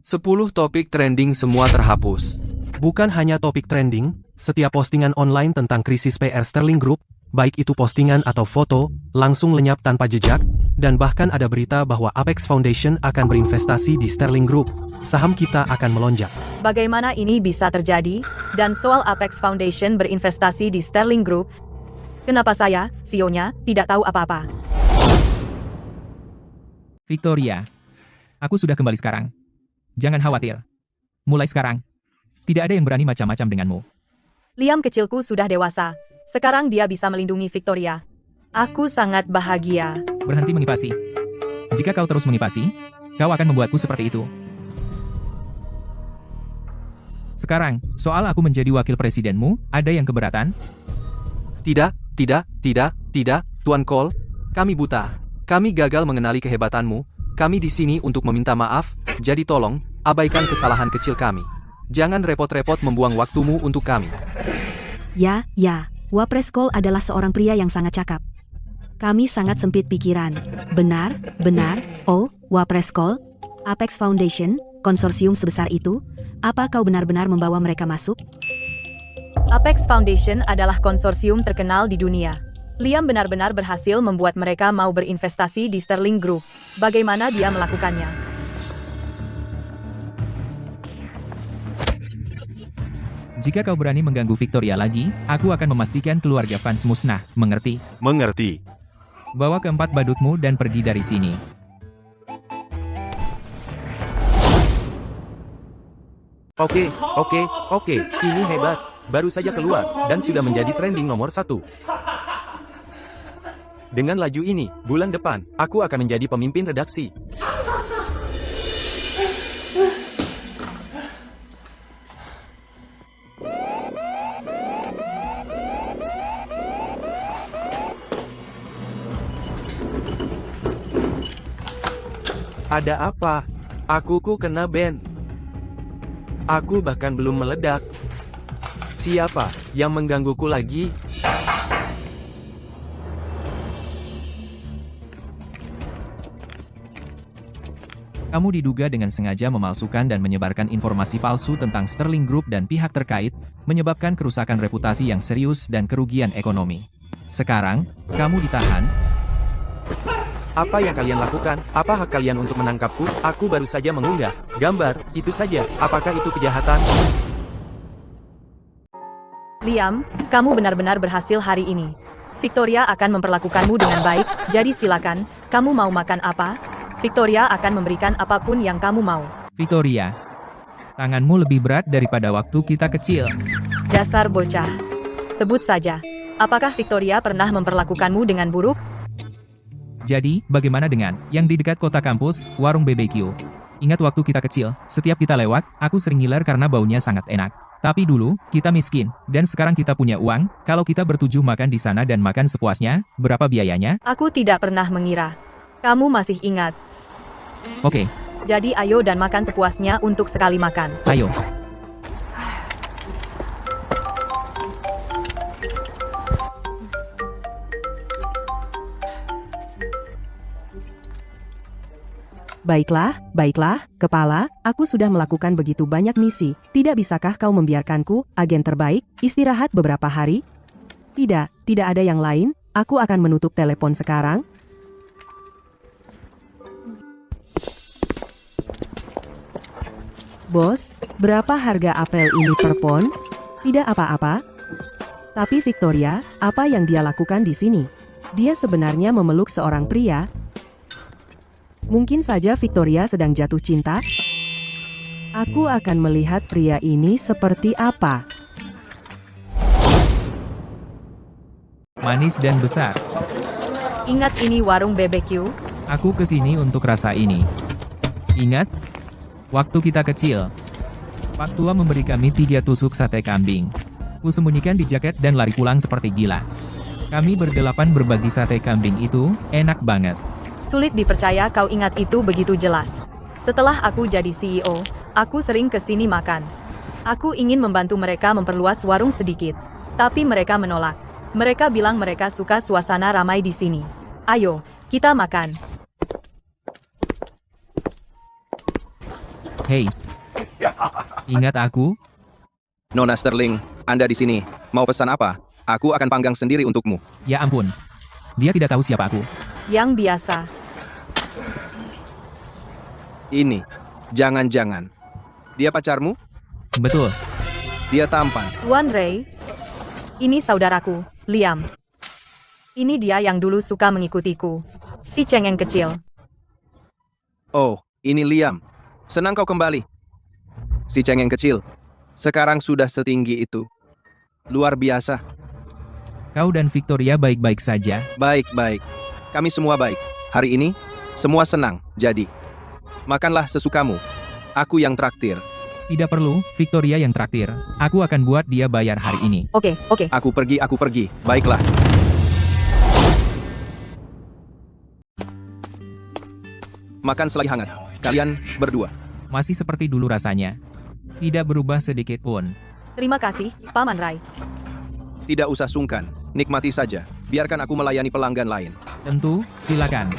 10 topik trending semua terhapus. Bukan hanya topik trending, setiap postingan online tentang krisis PR Sterling Group, baik itu postingan atau foto, langsung lenyap tanpa jejak, dan bahkan ada berita bahwa Apex Foundation akan berinvestasi di Sterling Group. Saham kita akan melonjak. Bagaimana ini bisa terjadi? Dan soal Apex Foundation berinvestasi di Sterling Group, kenapa saya, CEO-nya, tidak tahu apa-apa? Victoria, aku sudah kembali sekarang. Jangan khawatir. Mulai sekarang, tidak ada yang berani macam-macam denganmu. Liam kecilku sudah dewasa. Sekarang dia bisa melindungi Victoria. Aku sangat bahagia. Berhenti mengipasi. Jika kau terus mengipasi, kau akan membuatku seperti itu. Sekarang, soal aku menjadi wakil presidenmu, ada yang keberatan? Tidak, Tuan Cole. Kami buta. Kami gagal mengenali kehebatanmu. Kami di sini untuk meminta maaf, jadi tolong, abaikan kesalahan kecil kami. Jangan repot-repot membuang waktumu untuk kami. Ya, Wapres Cole adalah seorang pria yang sangat cakap. Kami sangat sempit pikiran. Benar, oh, Wapres Cole, Apex Foundation, konsorsium sebesar itu, apa kau benar-benar membawa mereka masuk? Apex Foundation adalah konsorsium terkenal di dunia. Liam benar-benar berhasil membuat mereka mau berinvestasi di Sterling Group. Bagaimana dia melakukannya? Jika kau berani mengganggu Victoria lagi, aku akan memastikan keluarga Vance musnah, mengerti? Mengerti. Bawa keempat badutmu dan pergi dari sini. Oke, ini hebat. Baru saja keluar, dan sudah menjadi trending nomor 1. Dengan laju ini, bulan depan, aku akan menjadi pemimpin redaksi. Ada apa? Aku kena ban. Aku bahkan belum meledak. Siapa yang menggangguku lagi? Kamu diduga dengan sengaja memalsukan dan menyebarkan informasi palsu tentang Sterling Group dan pihak terkait, menyebabkan kerusakan reputasi yang serius dan kerugian ekonomi. Sekarang, kamu ditahan. Apa yang kalian lakukan? Apa hak kalian untuk menangkapku? Aku baru saja mengunggah gambar, itu saja. Apakah itu kejahatan? Liam, kamu benar-benar berhasil hari ini. Victoria akan memperlakukanmu dengan baik, jadi silakan, kamu mau makan apa? Victoria akan memberikan apapun yang kamu mau. Victoria, tanganmu lebih berat daripada waktu kita kecil. Dasar bocah. Sebut saja. Apakah Victoria pernah memperlakukanmu dengan buruk? Jadi, bagaimana dengan yang di dekat kota kampus, warung BBQ? Ingat waktu kita kecil, setiap kita lewat, aku sering ngiler karena baunya sangat enak. Tapi dulu, kita miskin, dan sekarang kita punya uang. Kalau kita bertujuh makan di sana dan makan sepuasnya, berapa biayanya? Aku tidak pernah mengira. Kamu masih ingat. Oke, Jadi ayo dan makan sepuasnya untuk sekali makan. ayo. Baiklah, kepala, aku sudah melakukan begitu banyak misi. Tidak bisakah kau membiarkanku, agen terbaik, istirahat beberapa hari? Tidak ada yang lain, aku akan menutup telepon sekarang. Bos, berapa harga apel ini per pon? Tidak apa-apa. Tapi Victoria, apa yang dia lakukan di sini? Dia sebenarnya memeluk seorang pria. Mungkin saja Victoria sedang jatuh cinta. Aku akan melihat pria ini seperti apa. Manis dan besar. Ingat ini warung BBQ? Aku kesini untuk rasa ini. Ingat? Waktu kita kecil. Pak Tua memberi kami 3 tusuk sate kambing. Kusembunyikan di jaket dan lari pulang seperti gila. Kami berdelapan berbagi sate kambing itu, enak banget. Sulit dipercaya kau ingat itu begitu jelas. Setelah aku jadi CEO, aku sering ke sini makan. Aku ingin membantu mereka memperluas warung sedikit. Tapi mereka menolak. Mereka bilang mereka suka suasana ramai di sini. Ayo, kita makan. Hei. Ingat aku? Nona Sterling, Anda di sini. Mau pesan apa? Aku akan panggang sendiri untukmu. Ya ampun. Dia tidak tahu siapa aku. Yang biasa. Ini. Jangan-jangan. Dia pacarmu? Betul. Dia tampan. Tuan Ray, ini saudaraku, Liam. Ini dia yang dulu suka mengikutiku. Si cengeng kecil. Oh, ini Liam. Senang kau kembali. Si cengeng kecil. Sekarang sudah setinggi itu. Luar biasa. Kau dan Victoria baik-baik saja. Baik-baik. Kami semua baik. Hari ini, semua senang. Jadi, makanlah sesukamu. Aku yang traktir. Tidak perlu, Victoria yang traktir. Aku akan buat dia bayar hari ini. Oke. Aku pergi. Baiklah. Makan selai hangat. Kalian berdua. Masih seperti dulu rasanya. Tidak berubah sedikit pun. Terima kasih, Paman Rai. Tidak usah sungkan. Nikmati saja. Biarkan aku melayani pelanggan lain. Tentu, silakan.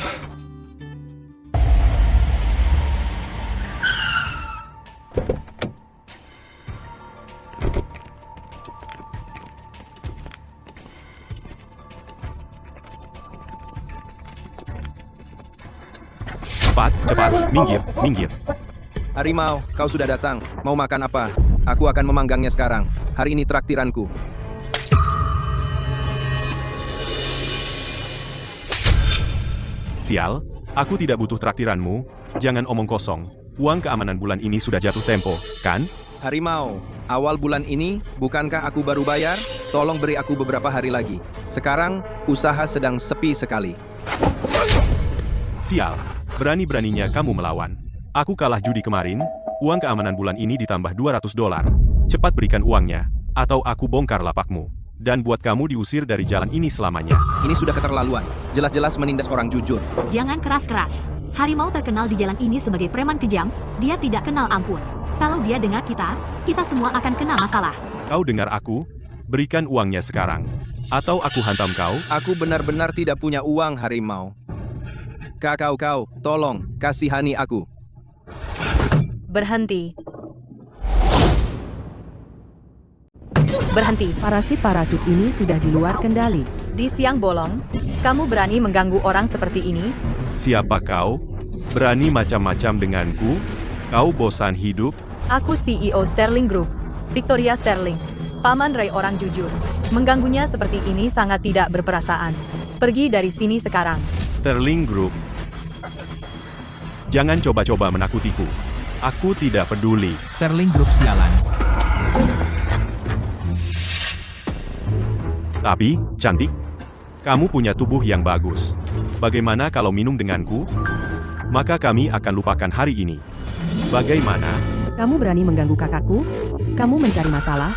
Cepat, minggir. Harimau, kau sudah datang. Mau makan apa? Aku akan memanggangnya sekarang. Hari ini traktiranku. Sial, aku tidak butuh traktiranmu. Jangan omong kosong. Uang keamanan bulan ini sudah jatuh tempo, kan? Harimau, awal bulan ini, bukankah aku baru bayar? Tolong beri aku beberapa hari lagi. Sekarang, usaha sedang sepi sekali. Sial, berani-beraninya kamu melawan. Aku kalah judi kemarin, uang keamanan bulan ini ditambah $200. Cepat berikan uangnya, atau aku bongkar lapakmu. Dan buat kamu diusir dari jalan ini selamanya. Ini sudah keterlaluan. Jelas-jelas menindas orang jujur. Jangan keras-keras. Harimau terkenal di jalan ini sebagai preman kejam, dia tidak kenal ampun. Kalau dia dengar kita semua akan kena masalah. Kau dengar aku? Berikan uangnya sekarang. Atau aku hantam kau. Aku benar-benar tidak punya uang, Harimau. Kau, tolong, kasihani aku. Berhenti. Parasit-parasit ini sudah di luar kendali. Di siang bolong, kamu berani mengganggu orang seperti ini? Siapa kau? Berani macam-macam denganku? Kau bosan hidup? Aku CEO Sterling Group, Victoria Sterling. Paman Ray orang jujur. Mengganggunya seperti ini sangat tidak berperasaan. Pergi dari sini sekarang. Sterling Group. Jangan coba-coba menakutiku. Aku tidak peduli. Sterling Group sialan. Tapi, cantik, kamu punya tubuh yang bagus. Bagaimana kalau minum denganku? Maka kami akan lupakan hari ini. Bagaimana? Kamu berani mengganggu kakakku? Kamu mencari masalah?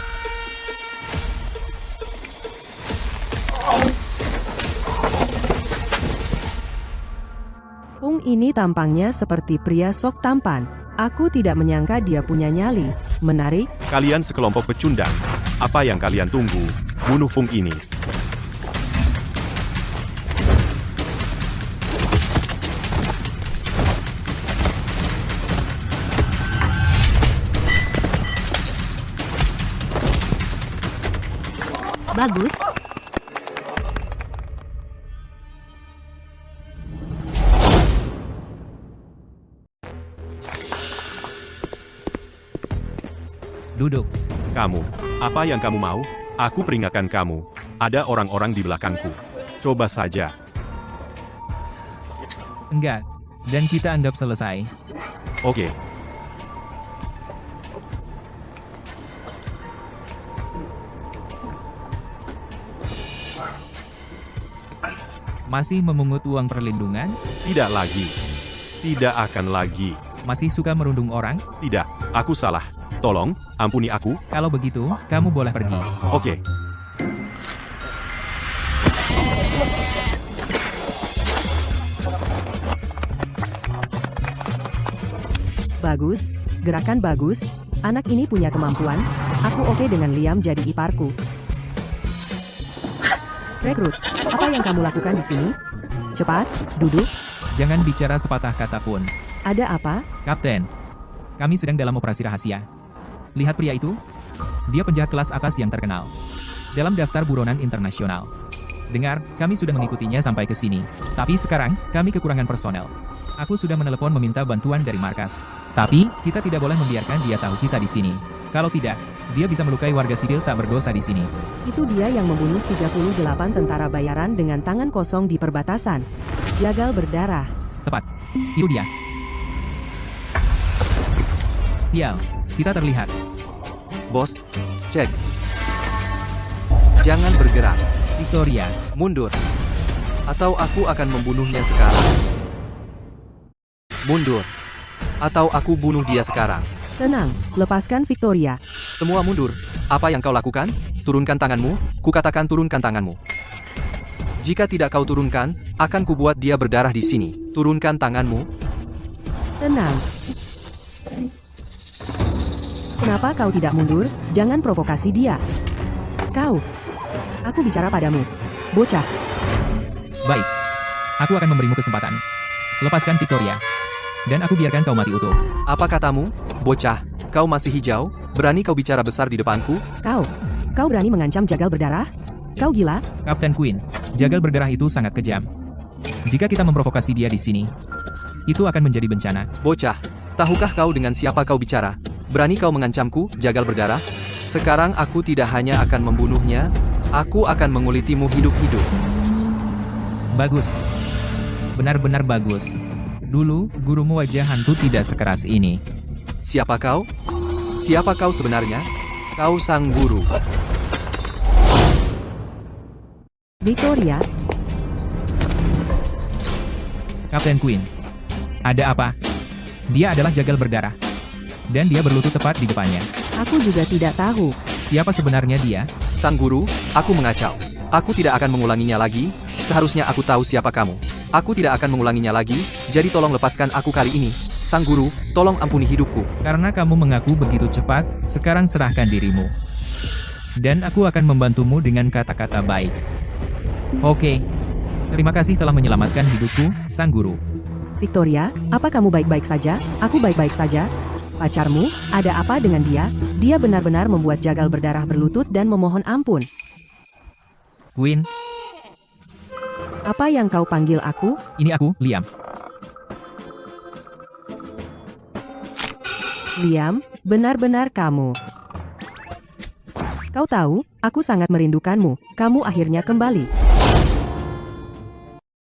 Pung ini tampangnya seperti pria sok tampan. Aku tidak menyangka dia punya nyali. Menarik. Kalian sekelompok pecundang. Apa yang kalian tunggu? Bunuh Pung ini. Bagus. Duduk. Kamu. Apa yang kamu mau? Aku peringatkan kamu. Ada orang-orang di belakangku. Coba saja. Enggak. Dan kita anggap selesai. Oke. Masih memungut uang perlindungan? Tidak lagi. Tidak akan lagi. Masih suka merundung orang? Tidak, aku salah. Tolong, ampuni aku. Kalau begitu, kamu boleh pergi. Oke. Bagus, gerakan bagus. Anak ini punya kemampuan. Aku oke dengan Liam jadi iparku. Rekrut, apa yang kamu lakukan di sini? Cepat, duduk. Jangan bicara sepatah kata pun. Ada apa? Kapten, kami sedang dalam operasi rahasia. Lihat pria itu? Dia penjahat kelas atas yang terkenal. Dalam daftar buronan internasional. Dengar, kami sudah mengikutinya sampai ke sini. Tapi sekarang, kami kekurangan personel. Aku sudah menelepon meminta bantuan dari markas. Tapi, kita tidak boleh membiarkan dia tahu kita di sini. Kalau tidak, dia bisa melukai warga sipil tak berdosa di sini. Itu dia yang membunuh 38 tentara bayaran dengan tangan kosong di perbatasan. Jagal berdarah. Tepat. Itu dia. Sial, kita terlihat. Bos, cek. Jangan bergerak. Victoria, Mundur. Atau aku akan membunuhnya sekarang. Mundur. Atau aku bunuh dia sekarang. Tenang, lepaskan Victoria. Semua mundur. Apa yang kau lakukan? Turunkan tanganmu. Kukatakan turunkan tanganmu. Jika tidak kau turunkan, akan kubuat dia berdarah di sini. Turunkan tanganmu. Tenang. Kenapa kau tidak mundur? Jangan provokasi dia. Kau. Aku bicara padamu. Bocah. baik. Aku akan memberimu kesempatan. Lepaskan Victoria. Dan aku biarkan kau mati utuh. Apa katamu? Bocah, kau masih hijau? Berani kau bicara besar di depanku? Kau berani mengancam jagal berdarah? Kau gila? Kapten Quinn, jagal berdarah itu sangat kejam. Jika kita memprovokasi dia di sini, itu akan menjadi bencana. Bocah, tahukah kau dengan siapa kau bicara? Berani kau mengancamku, jagal berdarah? Sekarang aku tidak hanya akan membunuhnya, aku akan mengulitimu hidup-hidup. Bagus. Benar-benar bagus. Dulu, gurumu wajah hantu tidak sekeras ini. Siapa kau? Siapa kau sebenarnya? Kau sang guru. Victoria, Kapten Quinn. Ada apa? Dia adalah jagal berdarah. Dan dia berlutut tepat di depannya. aku juga tidak tahu. Siapa sebenarnya dia? Sang guru, aku mengacau. Aku tidak akan mengulanginya lagi, seharusnya aku tahu siapa kamu. Aku tidak akan mengulanginya lagi, jadi tolong lepaskan aku kali ini. Sang guru, tolong ampuni hidupku. Karena kamu mengaku begitu cepat, sekarang serahkan dirimu. Dan aku akan membantumu dengan kata-kata baik. Oke. Terima kasih telah menyelamatkan hidupku, sang guru. Victoria, apa kamu baik-baik saja? Aku baik-baik saja. Pacarmu, ada apa dengan dia? Dia benar-benar membuat jagal berdarah berlutut dan memohon ampun. Quinn, Apa yang kau panggil aku? ini aku, Liam. Liam, benar-benar kamu. Kau tahu, aku sangat merindukanmu. Kamu akhirnya kembali.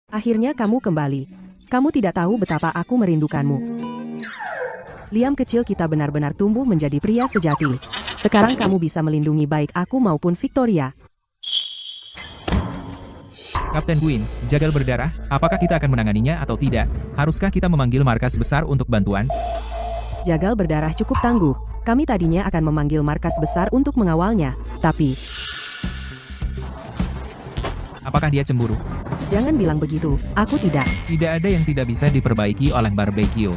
Akhirnya kamu kembali. Kamu tidak tahu betapa aku merindukanmu. Liam kecil, kita benar-benar tumbuh menjadi pria sejati. Sekarang kamu bisa melindungi baik aku maupun Victoria. Kapten Quinn, jagal berdarah, apakah kita akan menanganinya atau tidak? Haruskah kita memanggil markas besar untuk bantuan? Jagal berdarah cukup tangguh. Kami tadinya akan memanggil markas besar untuk mengawalnya, tapi Apakah dia cemburu? jangan bilang begitu. Aku tidak. Tidak ada yang tidak bisa diperbaiki oleh barbecue.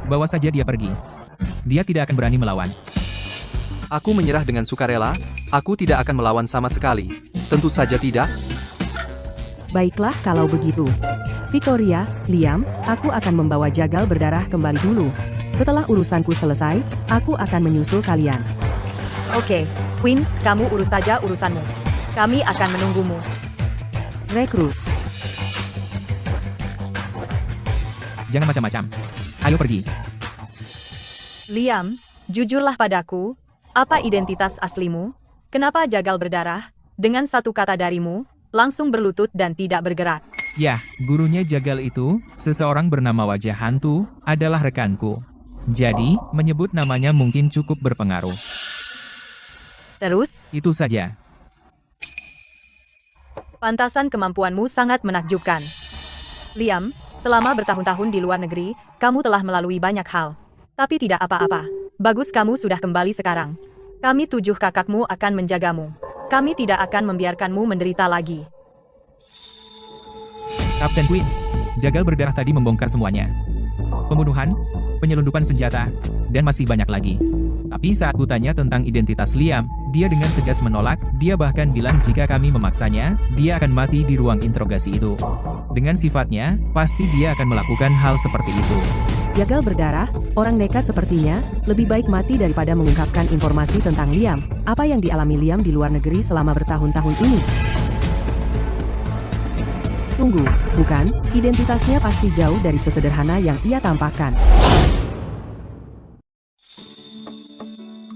Bawa saja dia pergi. Dia tidak akan berani melawan. Aku menyerah dengan sukarela, aku tidak akan melawan sama sekali. Tentu saja tidak. Baiklah kalau begitu. Victoria, Liam, aku akan membawa jagal berdarah kembali dulu. Setelah urusanku selesai, aku akan menyusul kalian. Oke, Quinn, kamu urus saja urusanmu. Kami akan menunggumu. Rekrut. Jangan macam-macam. Ayo pergi. Liam, jujurlah padaku, apa identitas aslimu? Kenapa jagal berdarah? Dengan satu kata darimu, langsung berlutut dan tidak bergerak. Ya, gurunya Jagal itu, seseorang bernama Wajah Hantu, adalah rekanku. Jadi, menyebut namanya mungkin cukup berpengaruh. Terus, Itu saja. pantasan kemampuanmu sangat menakjubkan. Liam, selama bertahun-tahun di luar negeri, kamu telah melalui banyak hal. Tapi tidak apa-apa. Bagus kamu sudah kembali sekarang. Kami 7 kakakmu akan menjagamu. Kami tidak akan membiarkanmu menderita lagi. Kapten Quinn, Jagal berdarah tadi membongkar semuanya. Pembunuhan, penyelundupan senjata, dan masih banyak lagi. Tapi saat kutanya tentang identitas Liam, dia dengan tegas menolak, dia bahkan bilang jika kami memaksanya, dia akan mati di ruang interogasi itu. Dengan sifatnya, pasti dia akan melakukan hal seperti itu. Jagal berdarah, orang nekat sepertinya, lebih baik mati daripada mengungkapkan informasi tentang Liam, apa yang dialami Liam di luar negeri selama bertahun-tahun ini. Tunggu, bukan, identitasnya pasti jauh dari sesederhana yang ia tampakkan.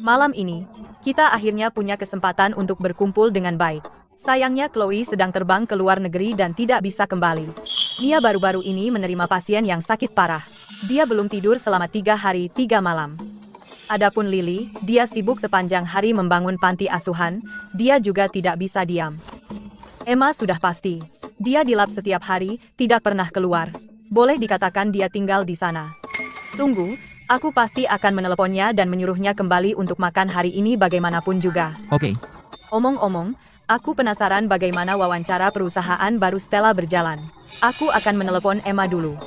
Malam ini, kita akhirnya punya kesempatan untuk berkumpul dengan baik. Sayangnya Chloe sedang terbang ke luar negeri dan tidak bisa kembali. Mia baru-baru ini menerima pasien yang sakit parah. Dia belum tidur selama 3 hari 3 malam. Adapun Lily, dia sibuk sepanjang hari membangun panti asuhan, dia juga tidak bisa diam. Emma sudah pasti. Dia di lab setiap hari, tidak pernah keluar. Boleh dikatakan dia tinggal di sana. Tunggu, aku pasti akan meneleponnya dan menyuruhnya kembali untuk makan hari ini bagaimanapun juga. Oke. Omong-omong, aku penasaran bagaimana wawancara perusahaan baru Stella berjalan. Aku akan menelepon Emma dulu.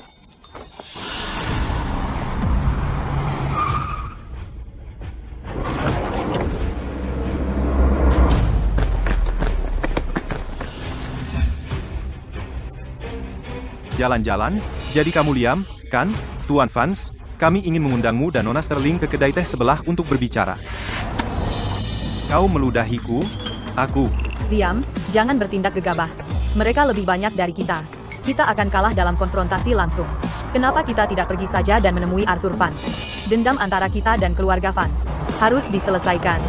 Jalan-jalan, jadi kamu Liam, kan, Tuan Vance? Kami ingin mengundangmu dan Nona Sterling ke kedai teh sebelah untuk berbicara. Kau meludahiku? Aku. Liam, jangan bertindak gegabah. Mereka lebih banyak dari kita. Kita akan kalah dalam konfrontasi langsung. Kenapa kita tidak pergi saja dan menemui Arthur Vance? Dendam antara kita dan keluarga Vance harus diselesaikan.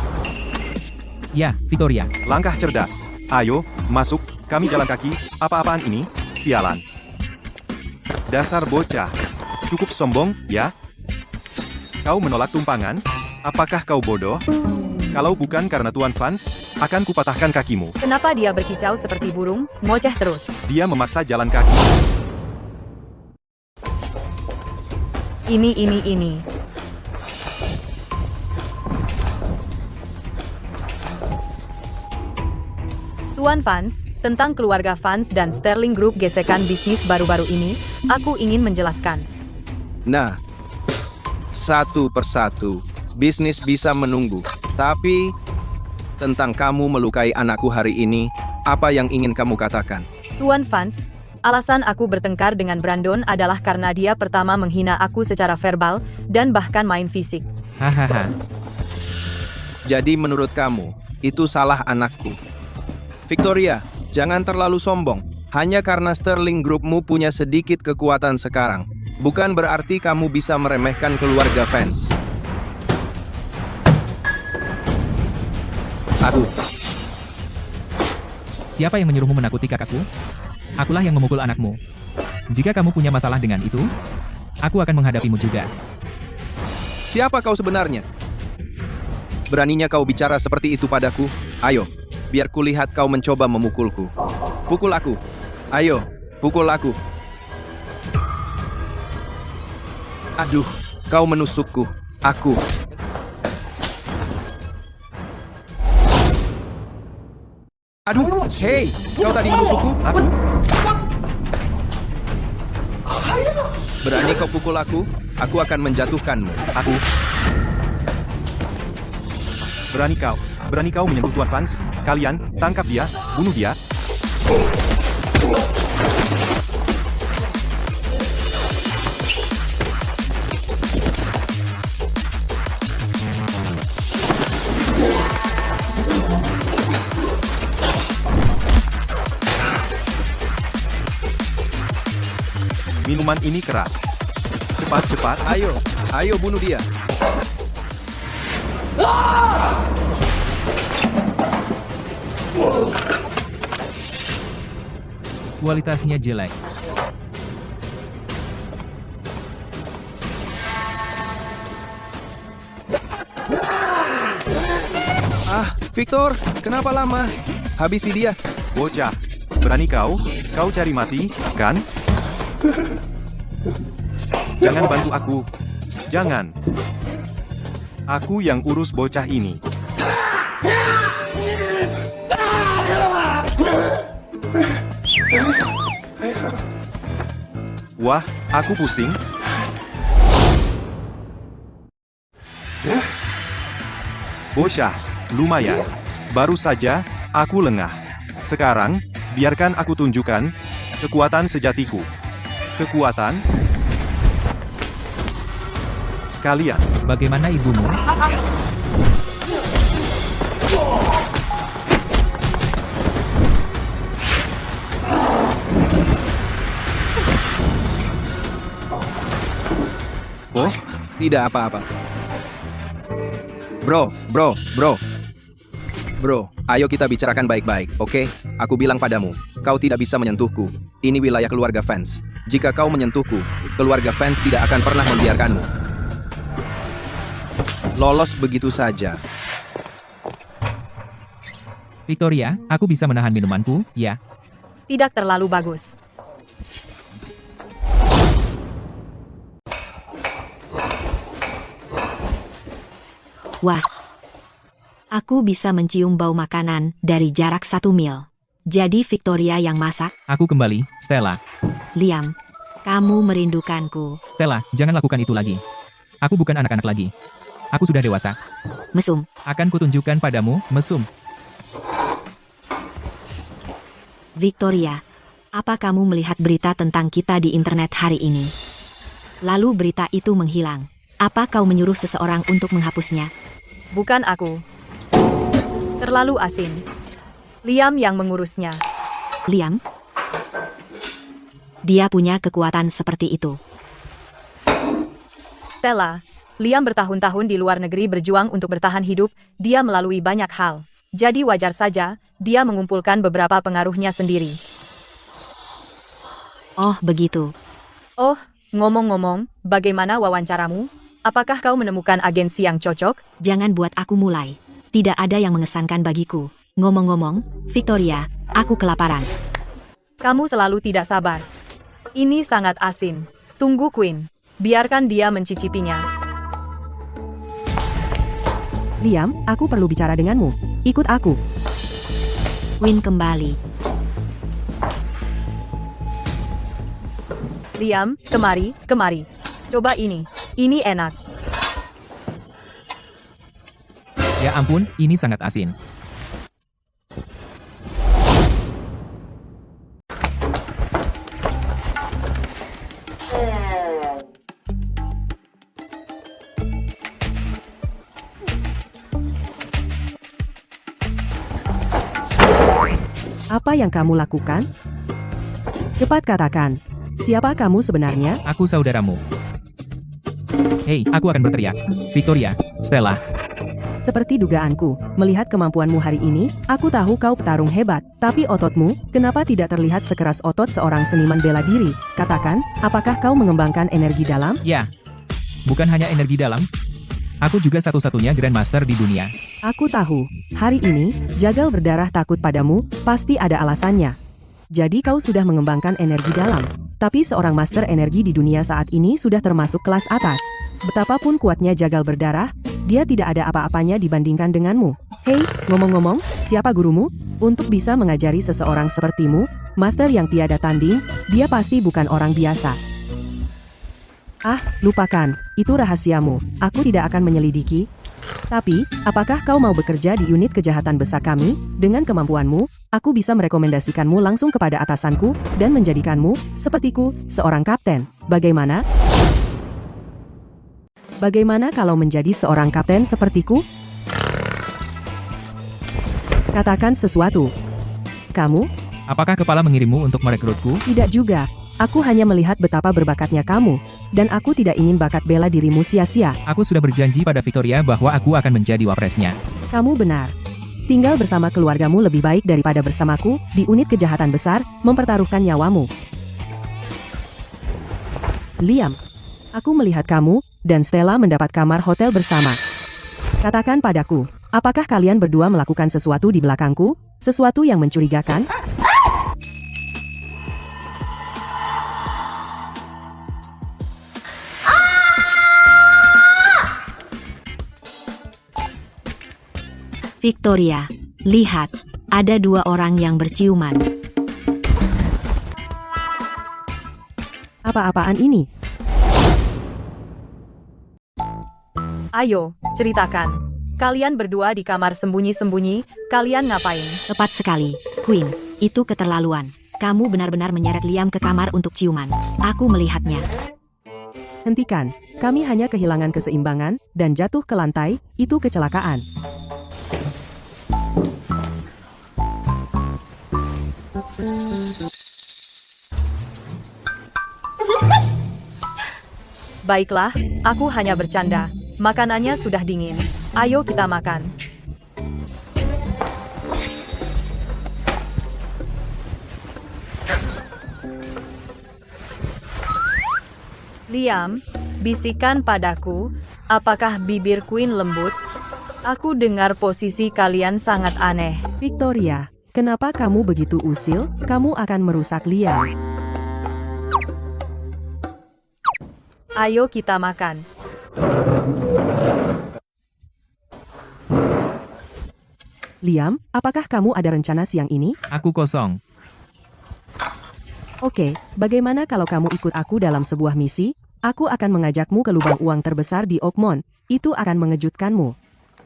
Ya, Victoria. Langkah cerdas. Ayo, masuk, kami jalan kaki. Apa-apaan ini? Sialan. Dasar bocah. Cukup sombong, ya? Kau menolak tumpangan? Apakah kau bodoh? Kalau bukan karena Tuan Vance, akan kupatahkan kakimu. Kenapa dia berkicau seperti burung, ngoceh terus? Dia memaksa jalan kaki. Ini. Tuan Vance, tentang keluarga Vance dan Sterling Group gesekan bisnis baru-baru ini, aku ingin menjelaskan. Nah, satu persatu, bisnis bisa menunggu. Tapi, tentang kamu melukai anakku hari ini, apa yang ingin kamu katakan? Tuan Vance, alasan aku bertengkar dengan Brandon adalah karena dia pertama menghina aku secara verbal, dan bahkan main fisik. Hahaha. Jadi menurut kamu, itu salah anakku. Victoria, jangan terlalu sombong. Hanya karena Sterling Groupmu punya sedikit kekuatan sekarang, bukan berarti kamu bisa meremehkan keluarga Vance. Aduh, Siapa yang menyuruhmu menakuti kakakku? Akulah yang memukul anakmu. Jika kamu punya masalah dengan itu, aku akan menghadapimu juga. siapa kau sebenarnya? Beraninya kau bicara seperti itu padaku? Ayo, biar kulihat kau mencoba memukulku. Pukul aku. Ayo, pukul aku. Aduh, kau menusukku. Aku. Aduh, hei, kau tadi menusukku? Aku. Berani kau pukul aku? Aku akan menjatuhkanmu. Aku. Berani kau menyentuh Tuan Vance? Kalian, tangkap dia, bunuh dia. Minuman ini keras. Cepat, Ayo bunuh dia. Kualitasnya jelek. Ah, Victor, kenapa lama? Habisi dia. Bocah, berani kau? Kau cari mati, kan? Jangan bantu aku. Jangan. Aku yang urus bocah ini. Wah, aku pusing. Bocah, lumayan. Baru saja, aku lengah. Sekarang, biarkan aku tunjukkan kekuatan sejatiku. Kekuatan kalian. Bagaimana ibumu? Oh, Tidak apa-apa. Bro, ayo kita bicarakan baik-baik, oke? Aku bilang padamu, kau tidak bisa menyentuhku. Ini wilayah keluarga fans. Jika kau menyentuhku, keluarga fans tidak akan pernah membiarkanmu lolos begitu saja. Victoria, aku bisa menahan minumanku, ya? Tidak terlalu bagus. Wah. Aku bisa mencium bau makanan dari jarak 1 mil. Jadi Victoria yang masak? Aku kembali, Stella. Liam, kamu merindukanku. Stella, jangan lakukan itu lagi. Aku bukan anak-anak lagi. Aku sudah dewasa. Mesum. Akan kutunjukkan padamu, mesum. Victoria, apa kamu melihat berita tentang kita di internet hari ini? Lalu berita itu menghilang. Apa kau menyuruh seseorang untuk menghapusnya? Bukan aku. Terlalu asin. Liam yang mengurusnya. Liam? Dia punya kekuatan seperti itu. Stella, Liam bertahun-tahun di luar negeri berjuang untuk bertahan hidup, dia melalui banyak hal. Jadi wajar saja, dia mengumpulkan beberapa pengaruhnya sendiri. Oh, begitu. Oh, ngomong-ngomong, bagaimana wawancaramu? Apakah kau menemukan agensi yang cocok? Jangan buat aku mulai. Tidak ada yang mengesankan bagiku. Ngomong-ngomong, Victoria, aku kelaparan. Kamu selalu tidak sabar. Ini sangat asin. Tunggu Queen. Biarkan dia mencicipinya. Liam, aku perlu bicara denganmu. Ikut aku. Queen kembali. Liam, kemari. Coba ini. Ini enak. Ya ampun, ini sangat asin. Apa yang kamu lakukan? Cepat katakan. Siapa kamu sebenarnya? Aku saudaramu. Hei, aku akan berteriak. Victoria, Stella. Seperti dugaanku, melihat kemampuanmu hari ini, aku tahu kau petarung hebat. Tapi ototmu, kenapa tidak terlihat sekeras otot seorang seniman bela diri? Katakan, apakah kau mengembangkan energi dalam? Ya, bukan hanya energi dalam. Aku juga satu-satunya Grandmaster di dunia. Aku tahu, hari ini, jagal berdarah takut padamu, pasti ada alasannya. Jadi kau sudah mengembangkan energi dalam. Tapi seorang master energi di dunia saat ini sudah termasuk kelas atas. Betapapun kuatnya jagal berdarah, dia tidak ada apa-apanya dibandingkan denganmu. Hei, ngomong-ngomong, siapa gurumu? Untuk bisa mengajari seseorang sepertimu, master yang tiada tanding, dia pasti bukan orang biasa. Ah, lupakan, itu rahasiamu. Aku tidak akan menyelidiki. Tapi, apakah kau mau bekerja di unit kejahatan besar kami? Dengan kemampuanmu, aku bisa merekomendasikanmu langsung kepada atasanku, dan menjadikanmu, sepertiku, seorang kapten. Bagaimana? Bagaimana kalau menjadi seorang kapten sepertiku? Katakan sesuatu. Kamu? Apakah kepala mengirimmu untuk merekrutku? Tidak juga. Aku hanya melihat betapa berbakatnya kamu, dan aku tidak ingin bakat bela dirimu sia-sia. Aku sudah berjanji pada Victoria bahwa aku akan menjadi wapresnya. Kamu benar. Tinggal bersama keluargamu lebih baik daripada bersamaku di unit kejahatan besar, mempertaruhkan nyawamu. Liam, aku melihat kamu dan Stella mendapat kamar hotel bersama. Katakan padaku, apakah kalian berdua melakukan sesuatu di belakangku? Sesuatu yang mencurigakan? Victoria, lihat, ada 2 orang yang berciuman. Apa-apaan ini? Ayo, ceritakan. Kalian berdua di kamar sembunyi-sembunyi, kalian ngapain? Tepat sekali, Queen. Itu keterlaluan. Kamu benar-benar menyeret Liam ke kamar untuk ciuman. Aku melihatnya. Hentikan, kami hanya kehilangan keseimbangan dan jatuh ke lantai, itu kecelakaan. Baiklah, aku hanya bercanda. Makanannya sudah dingin. Ayo kita makan. Liam, bisikan padaku, apakah bibir Queen lembut? Aku dengar posisi kalian sangat aneh. Victoria, kenapa kamu begitu usil? Kamu akan merusak Liam. Ayo kita makan. Liam, apakah kamu ada rencana siang ini? Aku kosong. Oke, bagaimana kalau kamu ikut aku dalam sebuah misi? Aku akan mengajakmu ke lubang uang terbesar di Oakmont. Itu akan mengejutkanmu.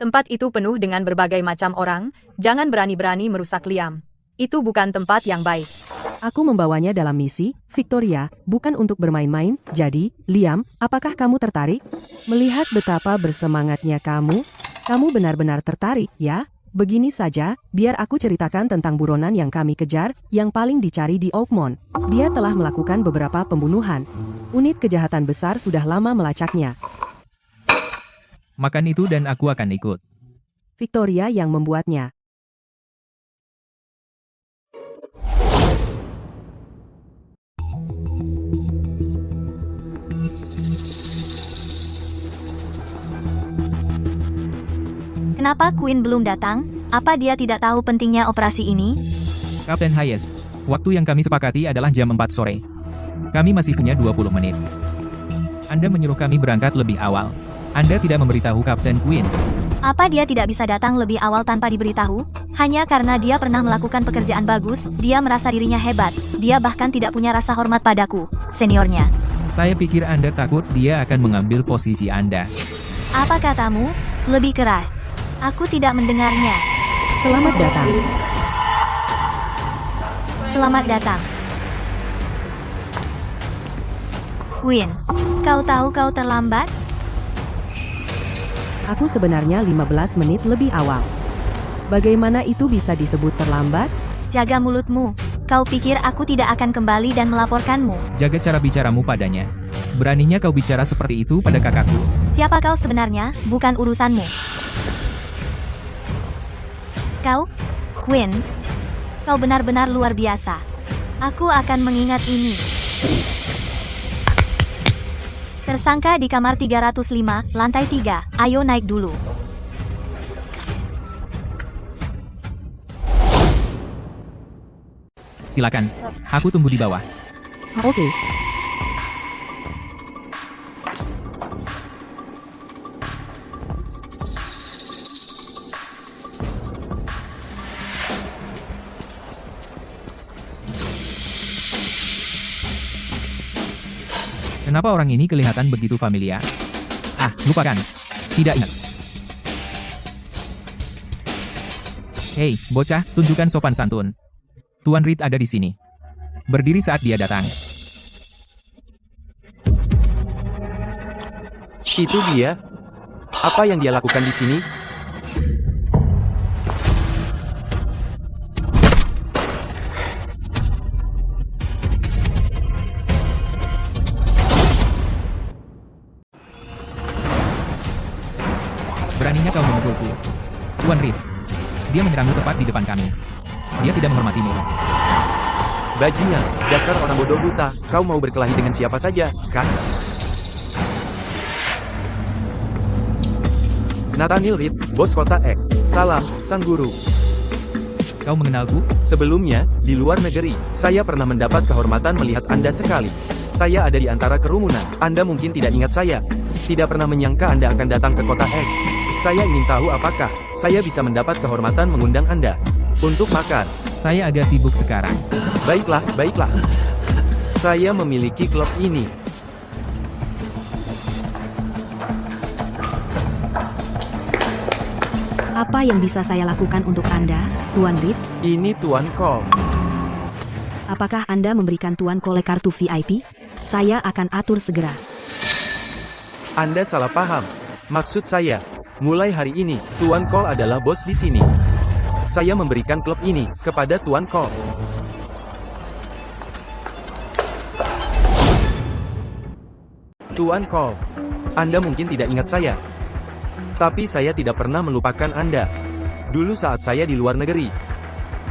Tempat itu penuh dengan berbagai macam orang, jangan berani-berani merusak Liam. Itu bukan tempat yang baik. Aku membawanya dalam misi, Victoria, bukan untuk bermain-main. Jadi, Liam, apakah kamu tertarik? Melihat betapa bersemangatnya kamu benar-benar tertarik, ya? Begini saja, biar aku ceritakan tentang buronan yang kami kejar, yang paling dicari di Oakmont. Dia telah melakukan beberapa pembunuhan. Unit kejahatan besar sudah lama melacaknya. Makan itu dan aku akan ikut. Victoria yang membuatnya. Kenapa Queen belum datang? Apa dia tidak tahu pentingnya operasi ini? Kapten Hayes, waktu yang kami sepakati adalah jam 4 sore. Kami masih punya 20 menit. Anda menyuruh kami berangkat lebih awal. Anda tidak memberitahu Kapten Queen. Apa dia tidak bisa datang lebih awal tanpa diberitahu? Hanya karena dia pernah melakukan pekerjaan bagus, dia merasa dirinya hebat. Dia bahkan tidak punya rasa hormat padaku, seniornya. Saya pikir Anda takut dia akan mengambil posisi Anda. Apa katamu? Lebih keras. Aku tidak mendengarnya. Selamat datang. Selamat datang. Queen, kau tahu kau terlambat? Aku sebenarnya 15 menit lebih awal. Bagaimana itu bisa disebut terlambat? Jaga mulutmu. Kau pikir aku tidak akan kembali dan melaporkanmu? Jaga cara bicaramu padanya. Beraninya kau bicara seperti itu pada kakakku. Siapa kau sebenarnya, bukan urusanmu. Kau, Queen, kau benar-benar luar biasa. Aku akan mengingat ini. Tersangka di kamar 305, lantai 3. Ayo naik dulu. Silakan. Aku tunggu di bawah. Oke. Kenapa orang ini kelihatan begitu familiar? Ah, lupakan. Tidak ingat. Hei, bocah, tunjukkan sopan santun. Tuan Reed ada di sini. Berdiri saat dia datang. Itu dia. Apa yang dia lakukan di sini? Tuan Reed. Dia menyerangmu tepat di depan kami. Dia tidak menghormatimu. Bajingan, dasar orang bodoh buta, kau mau berkelahi dengan siapa saja, kan? Nathaniel Reed, bos kota X. Salam, sang guru. Kau mengenalku? Sebelumnya, di luar negeri, saya pernah mendapat kehormatan melihat Anda sekali. Saya ada di antara kerumunan. Anda mungkin tidak ingat saya. Tidak pernah menyangka Anda akan datang ke kota X. Saya ingin tahu apakah saya bisa mendapat kehormatan mengundang Anda untuk makan. Saya agak sibuk sekarang. Baiklah, baiklah. Saya memiliki klub ini. Apa yang bisa saya lakukan untuk Anda, Tuan Reed? Ini Tuan Cole. Apakah Anda memberikan Tuan Cole kartu VIP? Saya akan atur segera. Anda salah paham. Maksud saya, mulai hari ini, Tuan Cole adalah bos di sini. Saya memberikan klub ini kepada Tuan Cole. Tuan Cole, Anda mungkin tidak ingat saya. Tapi saya tidak pernah melupakan Anda. Dulu saat saya di luar negeri.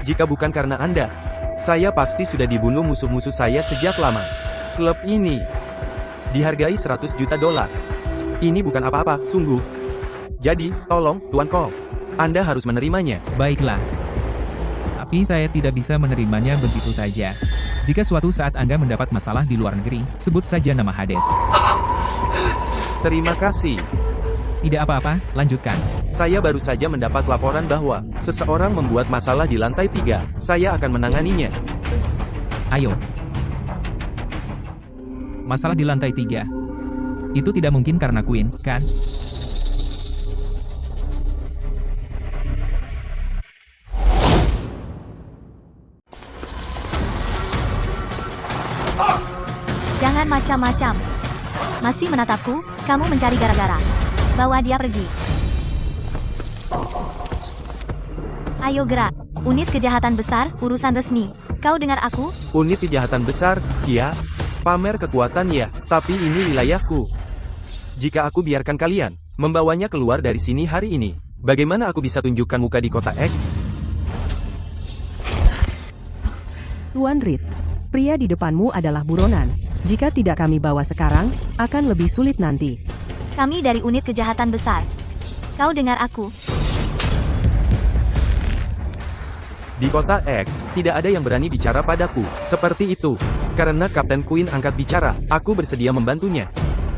Jika bukan karena Anda, saya pasti sudah dibunuh musuh-musuh saya sejak lama. Klub ini dihargai 100 juta dolar. Ini bukan apa-apa, sungguh. Jadi, tolong, Tuan Cole, Anda harus menerimanya. Baiklah. Tapi saya tidak bisa menerimanya begitu saja. Jika suatu saat Anda mendapat masalah di luar negeri, sebut saja nama Hades. Terima kasih. Tidak apa-apa, lanjutkan. Saya baru saja mendapat laporan bahwa seseorang membuat masalah di lantai 3. Saya akan menanganinya. Ayo. Masalah di lantai 3. Itu tidak mungkin karena Queen, kan? Jangan macam-macam. Masih menatapku, kamu mencari gara-gara. Bawa dia pergi. Ayo gerak. Unit kejahatan besar, urusan resmi. Kau dengar aku? Unit kejahatan besar, ya. Pamer kekuatan ya, tapi ini wilayahku. Jika aku biarkan kalian membawanya keluar dari sini hari ini, bagaimana aku bisa tunjukkan muka di kota X? Tuan Reed, pria di depanmu adalah buronan. Jika tidak kami bawa sekarang, akan lebih sulit nanti. Kami dari unit kejahatan besar. Kau dengar aku? Di kota X, tidak ada yang berani bicara padaku, seperti itu. Karena Kapten Queen angkat bicara, aku bersedia membantunya.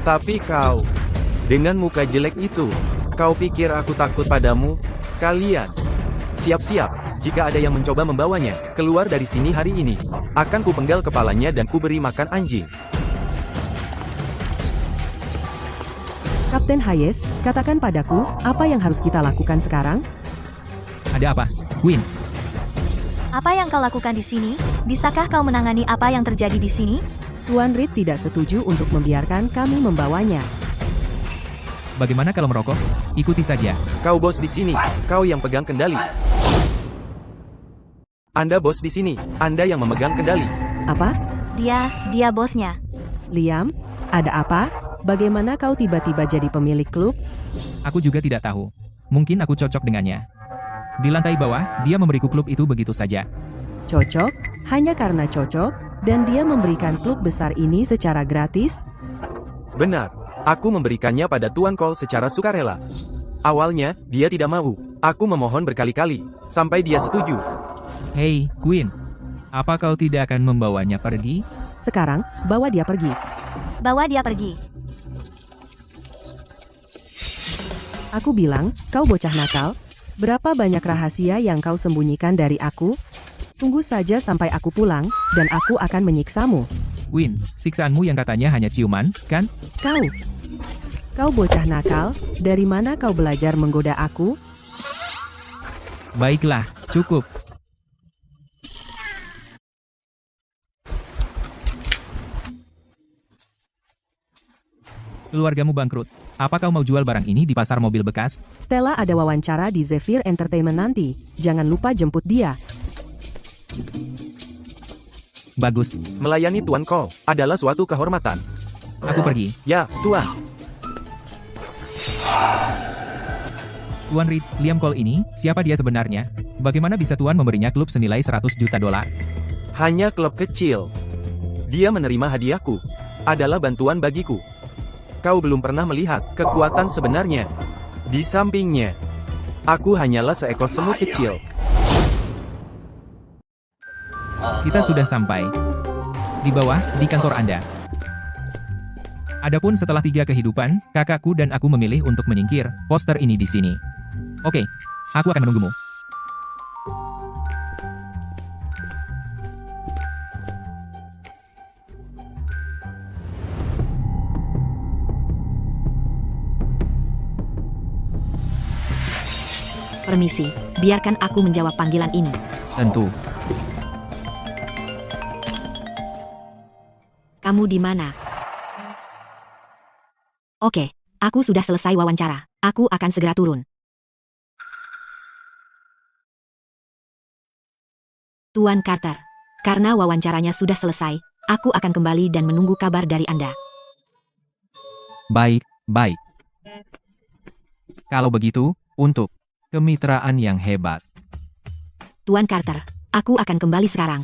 Tapi kau, dengan muka jelek itu, kau pikir aku takut padamu? Kalian, siap-siap, jika ada yang mencoba membawanya, keluar dari sini hari ini. Akan kupenggal kepalanya dan kuberi makan anjing. Kapten Hayes, katakan padaku, apa yang harus kita lakukan sekarang? Ada apa, Queen? Apa yang kau lakukan di sini? Bisakah kau menangani apa yang terjadi di sini? Tuan Reed tidak setuju untuk membiarkan kami membawanya. Bagaimana kalau merokok? Ikuti saja. Kau bos di sini, kau yang pegang kendali. Anda bos di sini, Anda yang memegang kendali. Apa? Dia bosnya. Liam, ada apa? Bagaimana kau tiba-tiba jadi pemilik klub? Aku juga tidak tahu. Mungkin aku cocok dengannya. Di lantai bawah, dia memberiku klub itu begitu saja. Cocok? Hanya karena cocok? Dan dia memberikan klub besar ini secara gratis? Benar, aku memberikannya pada Tuan Cole secara sukarela. Awalnya, dia tidak mau. Aku memohon berkali-kali, sampai dia setuju. Hei, Queen. Apa kau tidak akan membawanya pergi? Sekarang, bawa dia pergi. Bawa dia pergi. Aku bilang, kau bocah nakal. Berapa banyak rahasia yang kau sembunyikan dari aku? Tunggu saja sampai aku pulang, dan aku akan menyiksamu. Queen, siksaanmu yang katanya hanya ciuman, kan? Kau bocah nakal, dari mana kau belajar menggoda aku? Baiklah, cukup. Keluargamu bangkrut. Apa kau mau jual barang ini di pasar mobil bekas? Stella ada wawancara di Zephyr Entertainment nanti. Jangan lupa jemput dia. Bagus. Melayani Tuan Cole adalah suatu kehormatan. Aku pergi. Ya, Tuan. Tuan Reed, Liam Cole ini, siapa dia sebenarnya? Bagaimana bisa Tuan memberinya klub senilai 100 juta dolar? Hanya klub kecil. Dia menerima hadiahku. Adalah bantuan bagiku. Kau belum pernah melihat kekuatan sebenarnya. Di sampingnya, aku hanyalah seekor semut kecil. Kita sudah sampai. Di bawah, di kantor Anda. Adapun setelah 3 kehidupan, kakakku dan aku memilih untuk menyingkir poster ini di sini. Oke, aku akan menunggumu. Permisi, biarkan aku menjawab panggilan ini. Tentu. Kamu di mana? Oke, aku sudah selesai wawancara. Aku akan segera turun. Tuan Carter, karena wawancaranya sudah selesai, aku akan kembali dan menunggu kabar dari Anda. Baik, baik. Kalau begitu, untuk kemitraan yang hebat. Tuan Carter, aku akan kembali sekarang.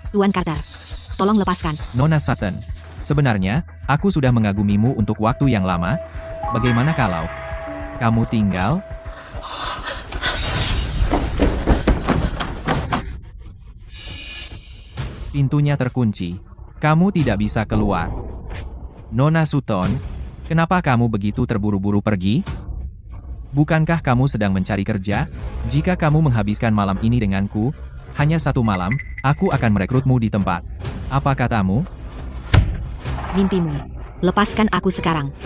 Tuan Carter, tolong lepaskan. Nona Sutton, sebenarnya, aku sudah mengagumimu untuk waktu yang lama. Bagaimana kalau kamu tinggal? Pintunya terkunci. Kamu tidak bisa keluar. Nona Sutton, kenapa kamu begitu terburu-buru pergi? Bukankah kamu sedang mencari kerja? Jika kamu menghabiskan malam ini denganku, hanya 1 malam, aku akan merekrutmu di tempat. Apa katamu? Mimpimu. Lepaskan aku sekarang.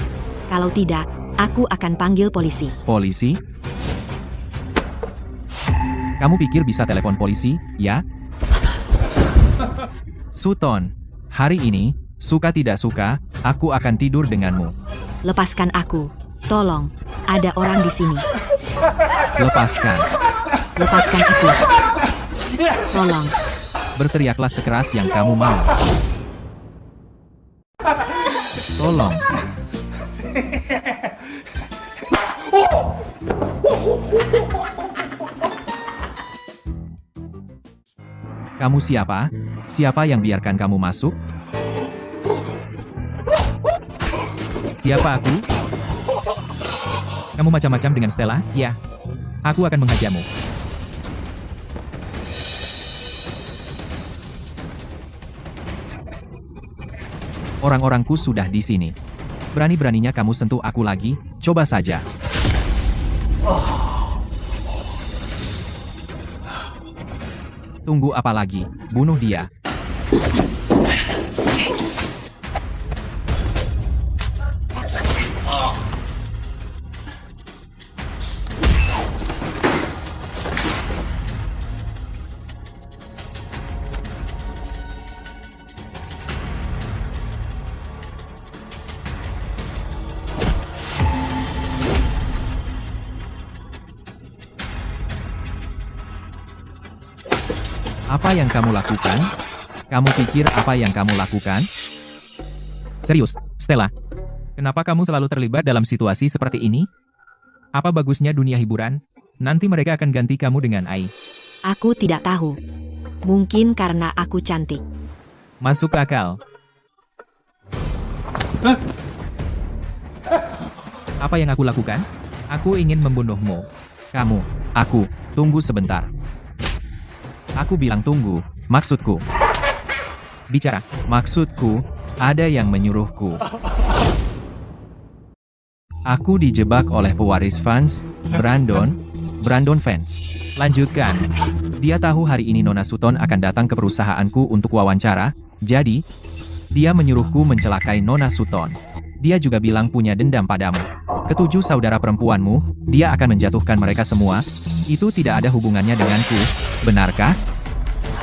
Kalau tidak, aku akan panggil polisi. Polisi? Kamu pikir bisa telepon polisi, ya? Sutton, hari ini, suka tidak suka, aku akan tidur denganmu. Lepaskan aku. Tolong, ada orang di sini. Lepaskan. Lepaskan aku. Tolong. Berteriaklah sekeras yang kamu mau. Tolong. Kamu siapa? Siapa yang biarkan kamu masuk? Siapa aku? Kamu macam-macam dengan Stella? Ya. Aku akan menghajarmu. Orang-orangku sudah di sini. Berani-beraninya kamu sentuh aku lagi, coba saja. Tunggu apa lagi? Bunuh dia. Apa yang kamu lakukan? Kamu pikir apa yang kamu lakukan? Serius, Stella? Kenapa kamu selalu terlibat dalam situasi seperti ini? Apa bagusnya dunia hiburan? Nanti mereka akan ganti kamu dengan Ai. Aku tidak tahu. Mungkin karena aku cantik. Masuk akal. Apa yang aku lakukan? Aku ingin membunuhmu. Kamu, aku, tunggu sebentar. Aku bilang tunggu, maksudku. Bicara, maksudku, ada yang menyuruhku. Aku dijebak oleh pewaris fans, Brandon fans. Lanjutkan. Dia tahu hari ini Nona Sutton akan datang ke perusahaanku untuk wawancara, jadi, dia menyuruhku mencelakai Nona Sutton. Dia juga bilang punya dendam padamu. Ketujuh saudara perempuanmu, dia akan menjatuhkan mereka semua. Itu tidak ada hubungannya denganku, benarkah?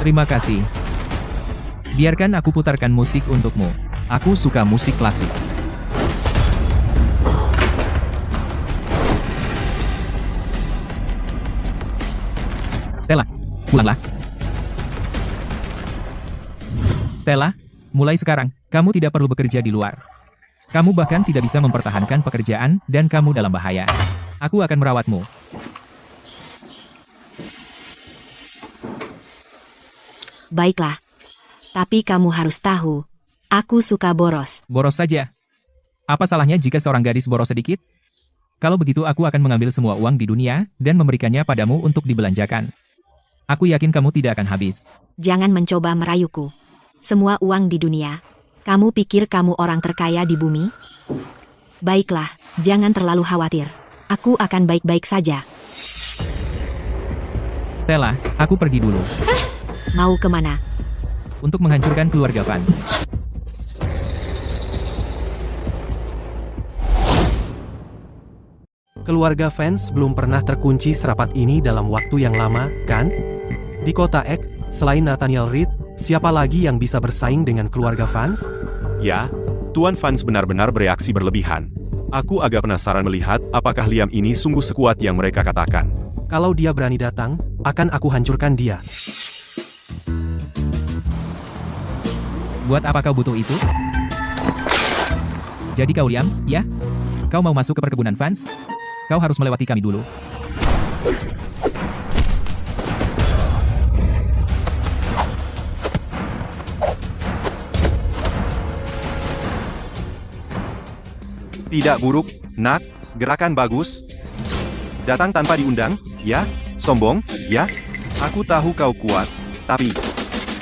Terima kasih. Biarkan aku putarkan musik untukmu. Aku suka musik klasik. Stella, pulanglah. Stella, mulai sekarang, kamu tidak perlu bekerja di luar. Kamu bahkan tidak bisa mempertahankan pekerjaan, dan kamu dalam bahaya. Aku akan merawatmu. Baiklah. Tapi kamu harus tahu, aku suka boros. Boros saja. Apa salahnya jika seorang gadis boros sedikit? Kalau begitu aku akan mengambil semua uang di dunia, dan memberikannya padamu untuk dibelanjakan. Aku yakin kamu tidak akan habis. Jangan mencoba merayuku. Semua uang di dunia. Kamu pikir kamu orang terkaya di bumi? Baiklah, jangan terlalu khawatir. Aku akan baik-baik saja. Stella, aku pergi dulu. Mau kemana? Untuk menghancurkan keluarga Vance. Keluarga Vance belum pernah terkunci serapat ini dalam waktu yang lama, kan? Di kota X, selain Nathaniel Reed, siapa lagi yang bisa bersaing dengan keluarga Vance? Ya, Tuan Vance benar-benar bereaksi berlebihan. Aku agak penasaran melihat apakah Liam ini sungguh sekuat yang mereka katakan. Kalau dia berani datang, akan aku hancurkan dia. Buat apa kau butuh itu? Jadi kau Liam, ya? Kau mau masuk ke perkebunan Vance? Kau harus melewati kami dulu. Tidak buruk, Nak. Gerakan bagus. Datang tanpa diundang, ya? Sombong, ya? Aku tahu kau kuat, tapi...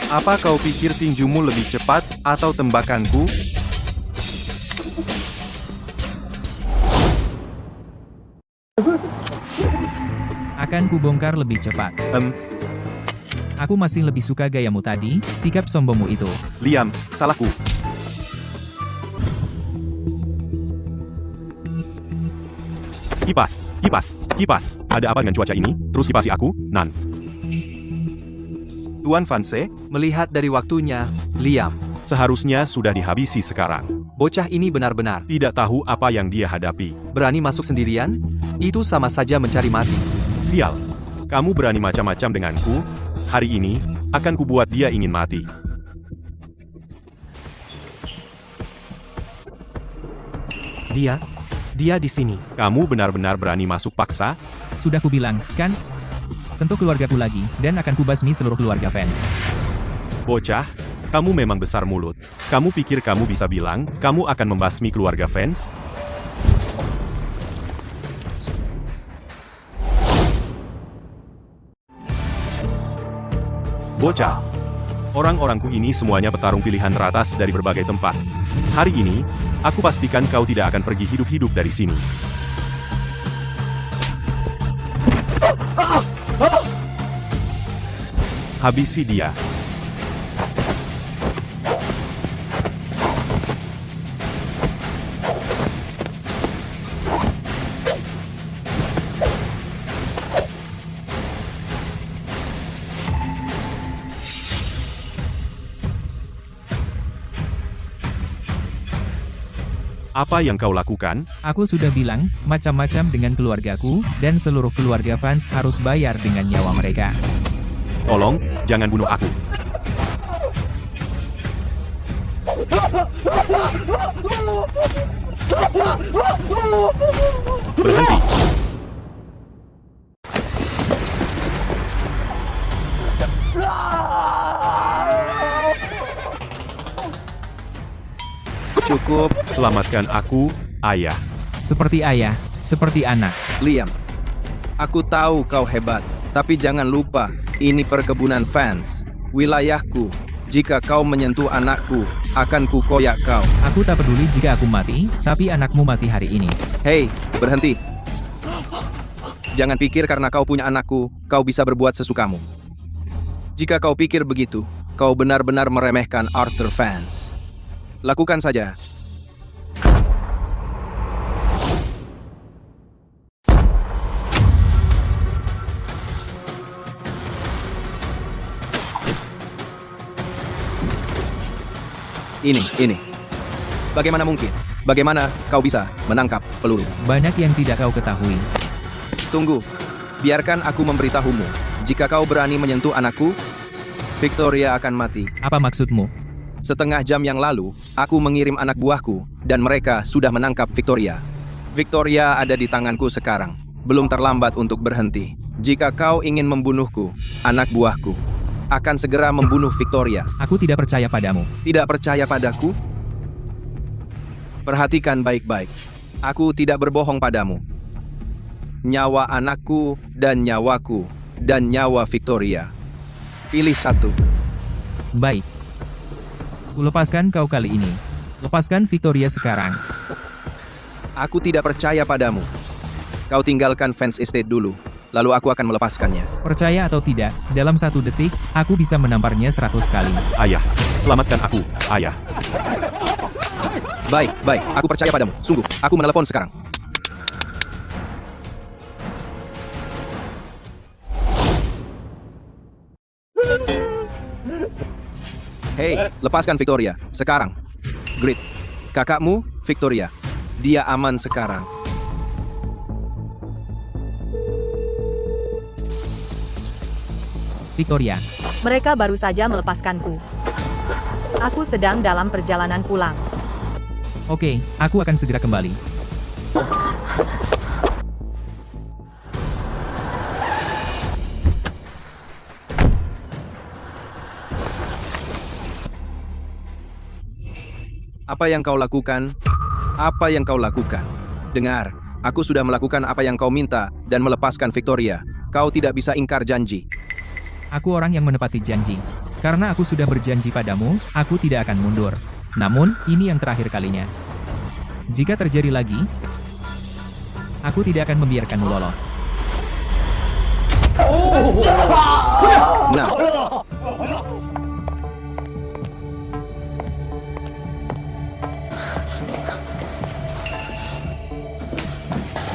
apa kau pikir tinjumu lebih cepat, atau tembakanku? Akan kubongkar lebih cepat. Aku masih lebih suka gayamu tadi, sikap sombongmu itu. Liam, salahku. Kipas, kipas, kipas. Ada apa dengan cuaca ini? Terus kipasi aku, Nan. Tuan Vance, Melihat dari waktunya, Liam, seharusnya sudah dihabisi sekarang. bocah ini benar-benar Tidak tahu apa yang dia hadapi. berani masuk sendirian? Itu sama saja mencari mati. Sial, kamu berani macam-macam denganku? Hari ini, akan kubuat dia ingin mati. Dia di sini. Kamu benar-benar berani masuk paksa? Sudah kubilang, kan? Sentuh keluargaku lagi, dan akan kubasmi seluruh keluarga Vance. Bocah, kamu memang besar mulut. Kamu pikir kamu bisa bilang, kamu akan membasmi keluarga Vance? Bocah, orang-orangku ini semuanya petarung pilihan teratas dari berbagai tempat. Hari ini, aku pastikan kau tidak akan pergi hidup-hidup dari sini. Habisi dia. Apa yang kau lakukan? Aku sudah bilang, macam-macam dengan keluargaku, dan seluruh keluarga Vance harus bayar dengan nyawa mereka. Tolong, jangan bunuh aku. Berhenti. Cukup, Selamatkan aku, ayah. Seperti ayah, seperti anak. Liam. Aku tahu kau hebat, tapi jangan lupa, ini perkebunan Vance, wilayahku. Jika kau menyentuh anakku, akan kukoyak kau. Aku tak peduli jika aku mati, tapi anakmu mati hari ini. Hei, berhenti. Jangan pikir karena kau punya anakku, kau bisa berbuat sesukamu. Jika kau pikir begitu, kau benar-benar meremehkan Arthur Vance. Lakukan saja. Ini. Bagaimana mungkin? Bagaimana kau bisa menangkap peluru? Banyak yang tidak kau ketahui. Tunggu. Biarkan aku memberitahumu. Jika kau berani menyentuh anakku, Victoria akan mati. Apa maksudmu? Setengah jam yang lalu, aku mengirim anak buahku, dan mereka sudah menangkap Victoria. Victoria ada di tanganku sekarang. Belum terlambat untuk berhenti. Jika kau ingin membunuhku, anak buahku akan segera membunuh Victoria. Aku tidak percaya padamu. Tidak percaya padaku? Perhatikan baik-baik. Aku tidak berbohong padamu. Nyawa anakku dan nyawaku dan nyawa Victoria. Pilih satu. Baik. Kulepaskan kau kali ini. Lepaskan Victoria sekarang. Aku tidak percaya padamu. Kau tinggalkan Fence Estate dulu, lalu aku akan melepaskannya. Percaya atau tidak, dalam 1 detik, aku bisa menamparnya 100 kali. Ayah, selamatkan aku, ayah. Baik, aku percaya padamu. Sungguh, aku menelepon sekarang. Hei, lepaskan Victoria, sekarang. Grit, kakakmu, Victoria. Dia aman sekarang. Victoria, Mereka baru saja melepaskanku. Aku sedang dalam perjalanan pulang. oke, aku akan segera kembali. Apa yang kau lakukan? Apa yang kau lakukan? Dengar, aku sudah melakukan apa yang kau minta dan melepaskan Victoria. Kau tidak bisa ingkar janji. Aku orang yang menepati janji. Karena aku sudah berjanji padamu, aku tidak akan mundur. Namun, ini yang terakhir kalinya. Jika terjadi lagi, aku tidak akan membiarkanmu lolos. Nah,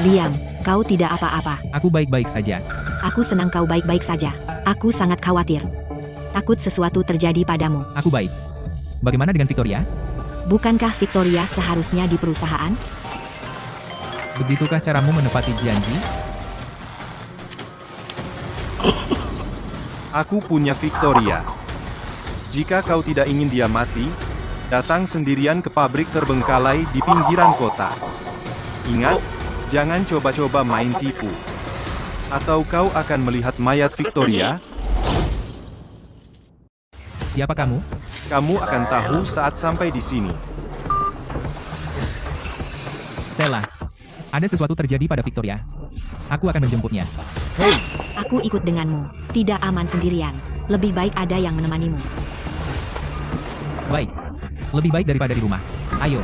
Liam, kau tidak apa-apa. Aku baik-baik saja. Aku senang kau baik-baik saja. Aku sangat khawatir. Takut sesuatu terjadi padamu. Aku baik. Bagaimana dengan Victoria? Bukankah Victoria seharusnya di perusahaan? Begitukah caramu menepati janji? Aku punya Victoria. Jika kau tidak ingin dia mati, datang sendirian ke pabrik terbengkalai di pinggiran kota. Ingat, jangan coba-coba main tipu. Atau kau akan melihat mayat Victoria. Siapa kamu? Kamu akan tahu saat sampai di sini. Stella. Ada sesuatu terjadi pada Victoria. Aku akan menjemputnya. Aku ikut denganmu. Tidak aman sendirian. Lebih baik ada yang menemanimu. Baik. Lebih baik daripada di rumah. Ayo.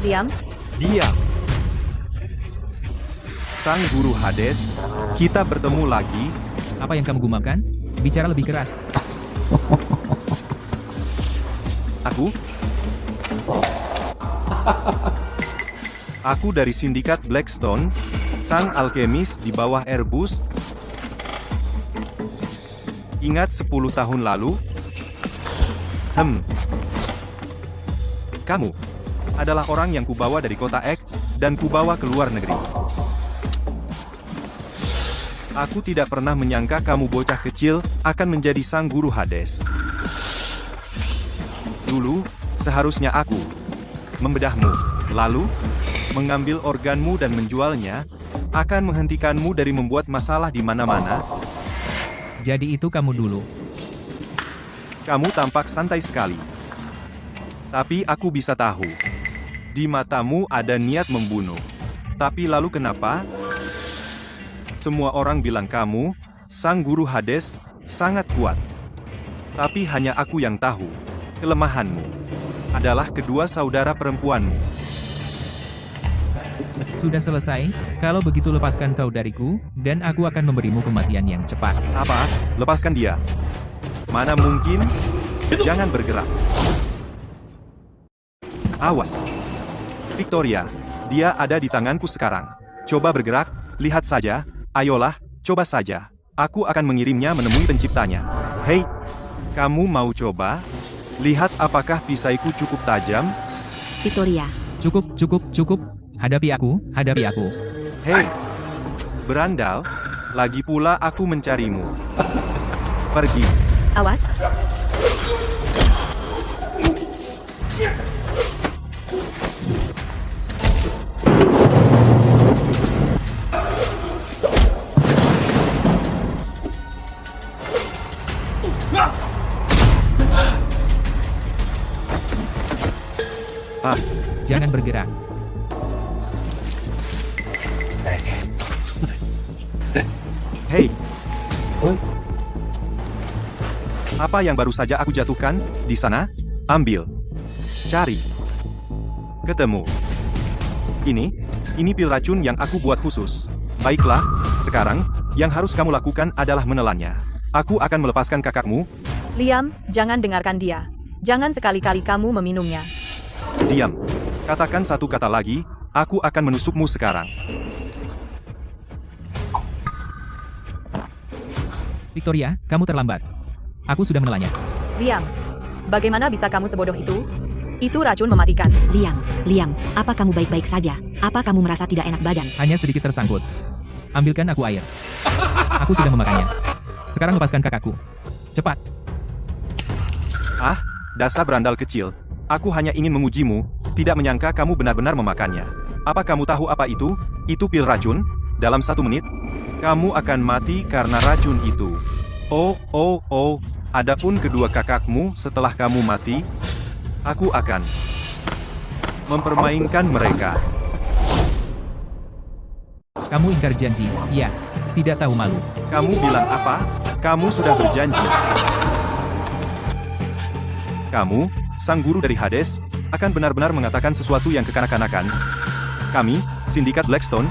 Liam, Diam. Sang Guru Hades, kita bertemu lagi. Apa yang kamu gumamkan? Bicara lebih keras. Aku dari sindikat Blackstone, sang alkemis di bawah Airbus. Ingat 10 tahun lalu? Kamu adalah orang yang kubawa dari kota Ek, dan kubawa ke luar negeri. Aku tidak pernah menyangka kamu bocah kecil, akan menjadi sang guru Hades. Dulu, seharusnya aku membedahmu, lalu mengambil organmu dan menjualnya, akan menghentikanmu dari membuat masalah di mana-mana. Jadi itu kamu dulu. Kamu tampak santai sekali. Tapi aku bisa tahu. Di matamu ada niat membunuh. Tapi lalu kenapa? Semua orang bilang kamu, sang guru Hades, sangat kuat. Tapi hanya aku yang tahu. Kelemahanmu adalah kedua saudara perempuanmu. Sudah selesai? Kalau begitu lepaskan saudariku, dan aku akan memberimu kematian yang cepat. Apa? Lepaskan dia. Mana mungkin? Jangan bergerak. Awas. Victoria, dia ada di tanganku sekarang. Coba bergerak, lihat saja. Ayolah, coba saja. Aku akan mengirimnya menemui penciptanya. Hei, Kamu mau coba? Lihat apakah pisaiku cukup tajam? Victoria, Cukup. Hadapi aku. Hei, berandal. Lagi pula aku mencarimu. Pergi. Awas. Ah, Jangan bergerak. hei. Apa yang baru saja aku jatuhkan di sana? Ambil. Cari. Ketemu. Ini pil racun yang aku buat khusus. Baiklah, sekarang, yang harus kamu lakukan adalah menelannya. Aku akan melepaskan kakakmu. Liam, jangan dengarkan dia. Jangan sekali-kali kamu meminumnya. Diam. Katakan satu kata lagi, aku akan menusukmu sekarang. Victoria, kamu terlambat. Aku sudah menelannya. Liam, bagaimana bisa kamu sebodoh itu? Itu racun mematikan. Liam, apa kamu baik-baik saja? Apa kamu merasa tidak enak badan? Hanya sedikit tersangkut. Ambilkan aku air. Aku sudah memakannya. Sekarang lepaskan kakakku. Cepat. Ah, dasar berandal kecil. Aku hanya ingin mengujimu, tidak menyangka kamu benar-benar memakannya. Apa kamu tahu apa itu? Itu pil racun. Dalam 1 menit, kamu akan mati karena racun itu. Oh. Adapun kedua kakakmu setelah kamu mati, aku akan mempermainkan mereka. Kamu ingkar janji. Iya. Tidak tahu malu. Kamu bilang apa? Kamu sudah berjanji. Kamu, sang guru dari Hades, akan benar-benar mengatakan sesuatu yang kekanak-kanakan. Kami, Sindikat Blackstone,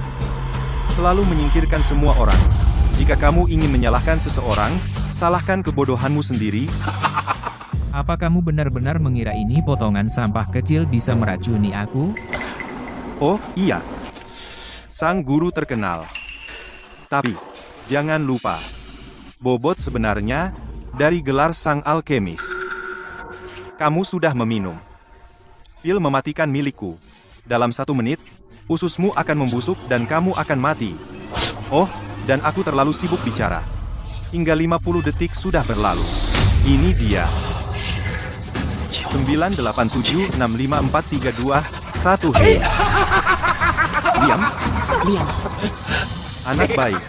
selalu menyingkirkan semua orang. Jika kamu ingin menyalahkan seseorang, salahkan kebodohanmu sendiri. Apa kamu benar-benar mengira ini potongan sampah kecil bisa meracuni aku? Oh, iya. Sang guru terkenal. Tapi, jangan lupa, bobot sebenarnya dari gelar sang alkemis. Kamu sudah meminum pil mematikan milikku. Dalam 1 menit, ususmu akan membusuk dan kamu akan mati. Oh, dan aku terlalu sibuk bicara. Hingga 50 detik sudah berlalu. Ini dia. 987654321. Hei. Liam. Anak baik.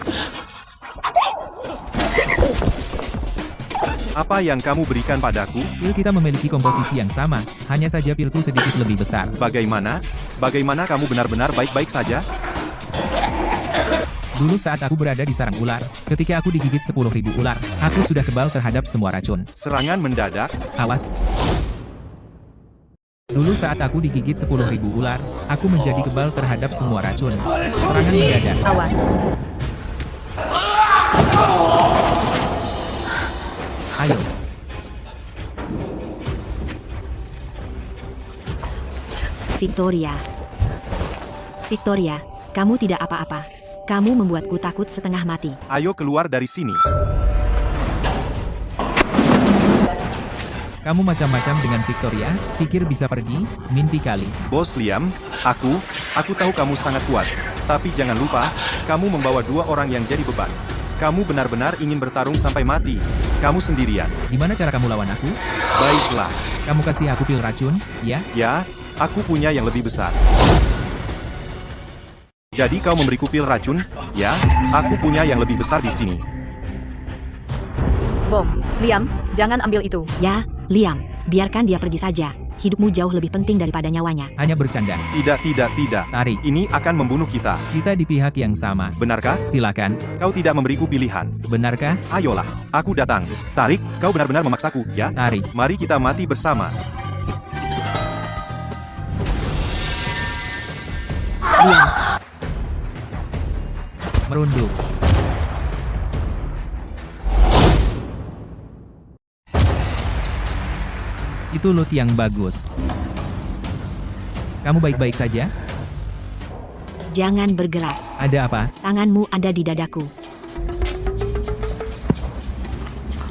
Apa yang kamu berikan padaku? Pil kita memiliki komposisi yang sama, hanya saja pilku sedikit lebih besar. Bagaimana? Bagaimana kamu benar-benar baik-baik saja? Dulu saat aku berada di sarang ular, ketika aku digigit 10.000 ular, aku sudah kebal terhadap semua racun. Serangan mendadak? Awas. Dulu saat aku digigit 10.000 ular, aku menjadi kebal terhadap semua racun. Serangan mendadak. Awas. Ayo. Victoria, kamu tidak apa-apa. Kamu membuatku takut setengah mati. Ayo keluar dari sini. Kamu macam-macam dengan Victoria, pikir bisa pergi, mimpi kali. Bos Liam, aku tahu kamu sangat kuat. Tapi jangan lupa, kamu membawa 2 orang yang jadi beban. Kamu benar-benar ingin bertarung sampai mati. Kamu sendirian. Gimana cara kamu lawan aku? Baiklah. Kamu kasih aku pil racun, ya? Ya, aku punya yang lebih besar. Jadi kau memberiku pil racun? Ya, aku punya yang lebih besar di sini. Bom, Liam, jangan ambil itu. Ya, Liam, biarkan dia pergi saja. Hidupmu jauh lebih penting daripada nyawanya. Hanya bercanda. Tidak. Tarik. Ini akan membunuh kita. Kita di pihak yang sama. Benarkah? Silakan. Kau tidak memberiku pilihan. Benarkah? Ayolah, aku datang. Tarik, kau benar-benar memaksaku, ya? Tarik. Mari kita mati bersama. Liam, Merunduk. Itu loot yang bagus. Kamu baik-baik saja? jangan bergerak. Ada apa? Tanganmu ada di dadaku.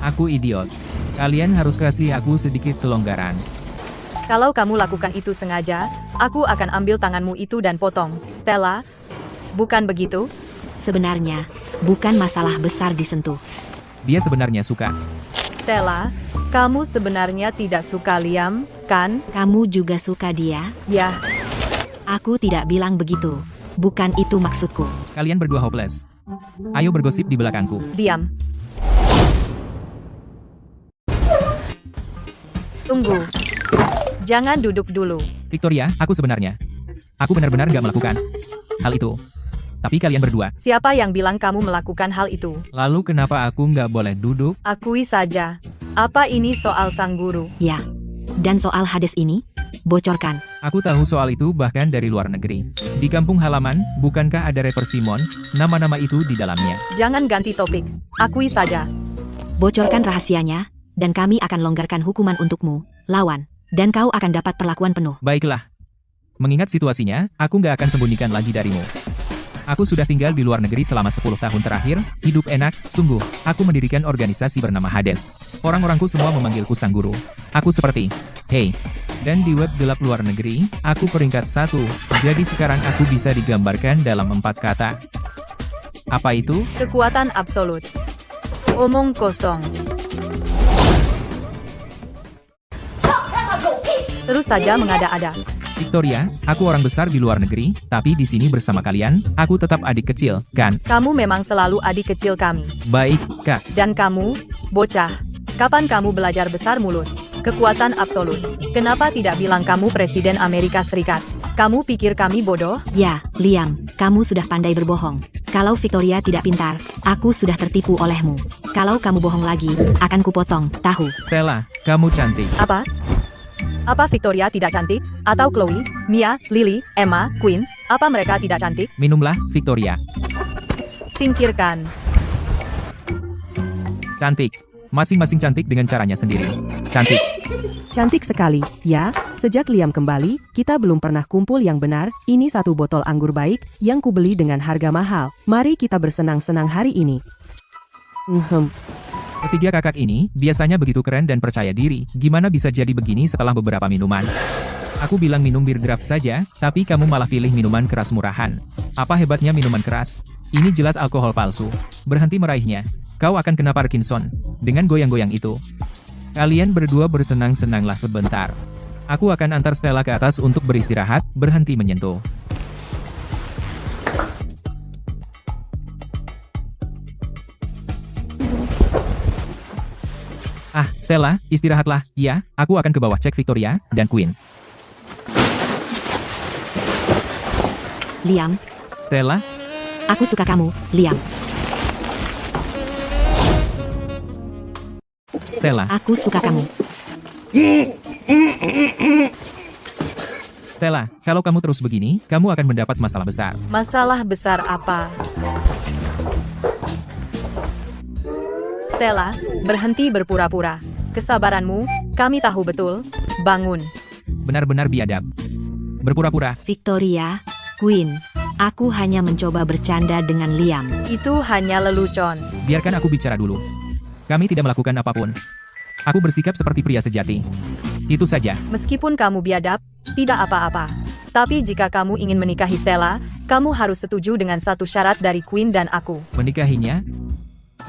Aku idiot. Kalian harus kasih aku sedikit kelonggaran. Kalau kamu lakukan itu sengaja, aku akan ambil tanganmu itu dan potong. Stella, bukan begitu? Sebenarnya, bukan masalah besar disentuh. Dia sebenarnya suka. Stella, kamu sebenarnya tidak suka Liam, kan? Kamu juga suka dia? Ya, Aku tidak bilang begitu. Bukan itu maksudku. Kalian berdua hopeless. Ayo bergosip di belakangku. diam. Tunggu. Jangan duduk dulu. Victoria, aku sebenarnya. Aku benar-benar gak melakukan hal itu. Tapi kalian berdua. Siapa yang bilang kamu melakukan hal itu? Lalu kenapa aku nggak boleh duduk? Akui saja. Apa ini soal sang guru? Ya. Dan soal Hades ini? Bocorkan. Aku tahu soal itu bahkan dari luar negeri. Di kampung halaman, bukankah ada rapper Simmons? Nama-nama itu di dalamnya. Jangan ganti topik. Akui saja. Bocorkan rahasianya, dan kami akan longgarkan hukuman untukmu, lawan. Dan kau akan dapat perlakuan penuh. Baiklah. Mengingat situasinya, aku nggak akan sembunyikan lagi darimu. Aku sudah tinggal di luar negeri selama 10 tahun terakhir, hidup enak, sungguh. Aku mendirikan organisasi bernama Hades. Orang-orangku semua memanggilku sang guru. Aku seperti, hey. Dan di web gelap luar negeri, aku peringkat 1. Jadi sekarang aku bisa digambarkan dalam 4 kata. Apa itu? Kekuatan absolut. Omong kosong. Terus saja mengada-ada. Victoria, aku orang besar di luar negeri, tapi di sini bersama kalian, aku tetap adik kecil, kan? Kamu memang selalu adik kecil kami. Baik, Kak. Dan kamu, bocah, kapan kamu belajar besar mulut? Kekuatan absolut. Kenapa tidak bilang kamu Presiden Amerika Serikat? Kamu pikir kami bodoh? Ya, Liam, kamu sudah pandai berbohong. Kalau Victoria tidak pintar, aku sudah tertipu olehmu. Kalau kamu bohong lagi, akan kupotong, tahu? Stella, kamu cantik. Apa? Apa Victoria tidak cantik? Atau Chloe, Mia, Lily, Emma, Queen? Apa mereka tidak cantik? Minumlah, Victoria. Singkirkan. Cantik. Masing-masing cantik dengan caranya sendiri. Cantik. Cantik sekali, ya. Sejak Liam kembali, kita belum pernah kumpul yang benar. Ini satu botol anggur baik, yang kubeli dengan harga mahal. Mari kita bersenang-senang hari ini. Ketiga kakak ini, biasanya begitu keren dan percaya diri. Gimana bisa jadi begini setelah beberapa minuman? Aku bilang minum bir draft saja, tapi kamu malah pilih minuman keras murahan. Apa hebatnya minuman keras? Ini jelas alkohol palsu. Berhenti meraihnya. Kau akan kena Parkinson. Dengan goyang-goyang itu. Kalian berdua bersenang-senanglah sebentar. Aku akan antar Stella ke atas untuk beristirahat, berhenti menyentuh. Ah, Stella, istirahatlah. Ya, aku akan ke bawah cek Victoria dan Queen. Liam, Stella, aku suka kamu, Liam. Stella, Aku suka kamu. Stella, kalau kamu terus begini, kamu akan mendapat masalah besar. Masalah besar apa? Stella, berhenti berpura-pura. Kesabaranmu, kami tahu betul. Bangun. Benar-benar biadab. Berpura-pura. Victoria, Queen, aku hanya mencoba bercanda dengan Liam. Itu hanya lelucon. Biarkan aku bicara dulu. Kami tidak melakukan apapun. Aku bersikap seperti pria sejati. Itu saja. Meskipun kamu biadab, tidak apa-apa. Tapi jika kamu ingin menikahi Stella, kamu harus setuju dengan satu syarat dari Queen dan aku. Menikahinya?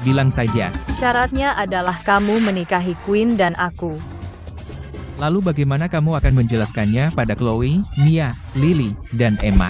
Bilang saja. Syaratnya adalah kamu menikahi Queen dan aku. Lalu bagaimana kamu akan menjelaskannya pada Chloe, Mia, Lily, dan Emma?